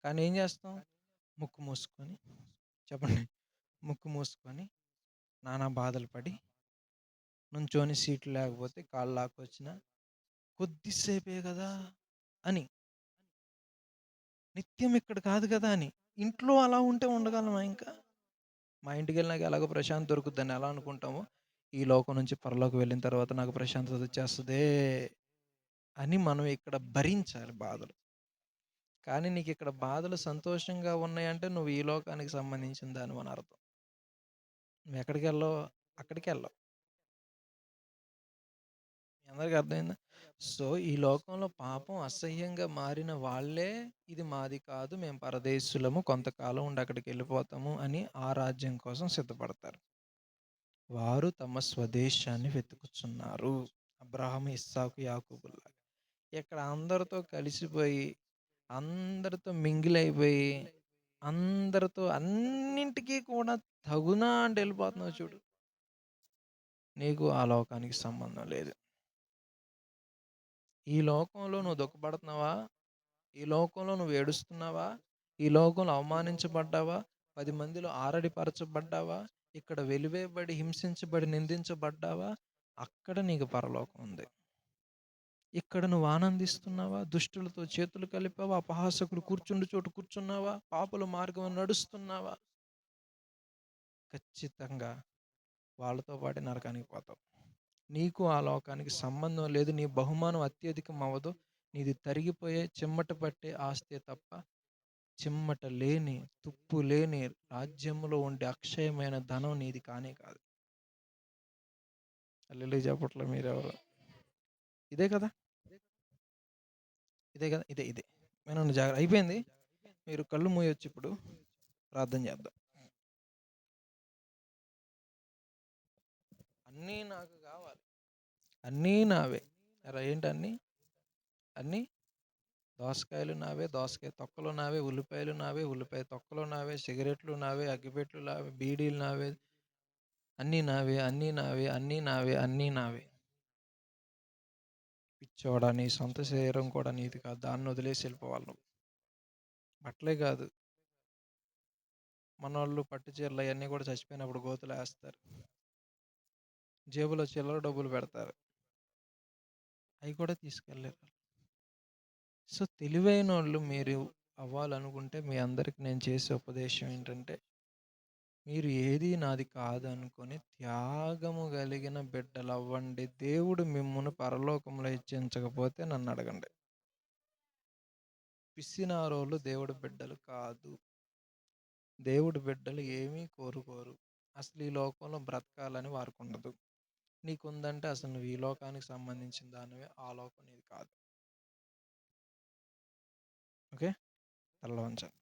కానీ ఏం చేస్తాం? ముక్కు మూసుకొని చెప్పండి, ముక్కు మూసుకొని నానా బాధలు పడి నుంచొని సీట్లు లేకపోతే కాళ్ళు లాక్కొచ్చినా కొద్దిసేపే కదా అని. నిత్యం ఇక్కడ కాదు కదా అని. ఇంట్లో అలా ఉంటే ఉండగలమా ఇంకా? మా ఇంటికెళ్ళినాక ఎలాగో ప్రశాంతత దొరుకుద్దని ఎలా అనుకుంటామో, ఈ లోకం నుంచి పరలోకం వెళ్ళిన తర్వాత నాకు ప్రశాంతత వచ్చేస్తదే అని మనం ఇక్కడ భరించాలి బాధలు. కానీ నీకిక్కడ బాధలు సంతోషంగా ఉన్నాయంటే నువ్వు ఈ లోకానికి సంబంధించిన దానివని అర్థం. నువ్వెక్కడికెళ్ళవు? అక్కడికెళ్ళవు. మీ అందరికి అర్థమైందా? సో, ఈ లోకంలో పాపం అసహ్యంగా మారిన వాళ్ళే ఇది మాది కాదు, మేము పరదేశులము, కొంతకాలం ఉండి అక్కడికెళ్ళిపోతాము అని ఆ రాజ్యం కోసం సిద్ధపడతారు. వారు తమ స్వదేశాన్ని వెతుకుచున్నారు. అబ్రాహాము, ఇస్సాకు, యాకోబుల్లాగా. ఇక్కడ అందరితో కలిసిపోయి, అందరితో మింగిల్ అయిపోయి, అందరితో అన్నింటికి కూడా తగునా అంటే వెళ్ళిపోతున్నావు చూడు. నీకు ఆ లోకానికి సంబంధం లేదు. ఈ లోకంలో నువ్వు దుఃఖపడుతున్నావా? ఈ లోకంలో నువ్వు ఏడుస్తున్నావా? ఈ లోకంలో అవమానించబడ్డావా? 10 మందిలో ఆరడిపరచబడ్డావా? ఇక్కడ వెలివేయబడి, హింసించబడి, నిందించబడ్డావా? అక్కడ నీకు పరలోకం ఉంది. ఇక్కడ నువ్వు ఆనందిస్తున్నావా? దుష్టులతో చేతులు కలిపావా? అపహాసకులు కూర్చుండు చోటు కూర్చున్నావా? పాపుల మార్గం నడుస్తున్నావా? ఖచ్చితంగా వాళ్ళతో పాటు నరకానికి పోతావు. నీకు ఆ లోకానికి సంబంధం లేదు. నీ బహుమానం అత్యధికం అవ్వదు. నీది తరిగిపోయే చెమ్మట పట్టే ఆస్తే తప్ప చెమ్మట లేని, తుప్పు లేని రాజ్యంలో ఉండే అక్షయమైన ధనం నీది కానే కాదు. హల్లెలూయా చెప్పట్లే మీరెవరు? ఇదే కదా, ఇదే కదా, ఇదే ఇదే వినండి జాగ్రత్త. అయిపోయింది. మీరు కళ్ళు మూయొచ్చు. ఇప్పుడు ప్రార్థన చేద్దాం. అన్నీ నాకు కావాలి, అన్నీ నావే. ఏంటి అన్నీ? అన్నీ దోసకాయలు నావే, దోసకాయ తొక్కలు నావే, ఉల్లిపాయలు నావే, ఉల్లిపాయ తొక్కలు నావే, సిగరెట్లు నావే, అగ్గిపెట్లు నావే, బీడీలు నావే, అన్నీ నావే, అన్నీ నావే, అన్నీ నావే, అన్నీ నావే. పిచ్చోడా, నీ సొంత శరీరం కూడా నీది కాదు, దాన్ని వదిలేసి వెళ్ళిపోవాలి నువ్వు. బట్టలే కాదు, మనోళ్ళు పట్టు చీరలు అవన్నీ కూడా చచ్చిపోయినప్పుడు గోతులు వేస్తారు. జేబులో చిల్లర డబ్బులు పెడతారు, అవి కూడా తీసుకెళ్ళారు. సో తెలివైన వాళ్ళు మీరు అవ్వాలనుకుంటే మీ అందరికి నేను చేసే ఉపదేశం ఏంటంటే, మీరు ఏది నాది కాదనుకొని త్యాగము కలిగిన బిడ్డలు అవ్వండి. దేవుడు మిమ్మును పరలోకంలో హెచ్చించకపోతే నన్ను అడగండి. పిసినారోళ్ళు దేవుడు బిడ్డలు కాదు. దేవుడు బిడ్డలు ఏమీ కోరుకోరు. అసలు ఈ లోకంలో బ్రతకాలని వారికి ఉండదు. నీకుందంటే అసలు నువ్వు ఈ లోకానికి సంబంధించిన దానివే, ఆ లోకం నీది కాదు. ఓకే, తలలో ఉంచండి.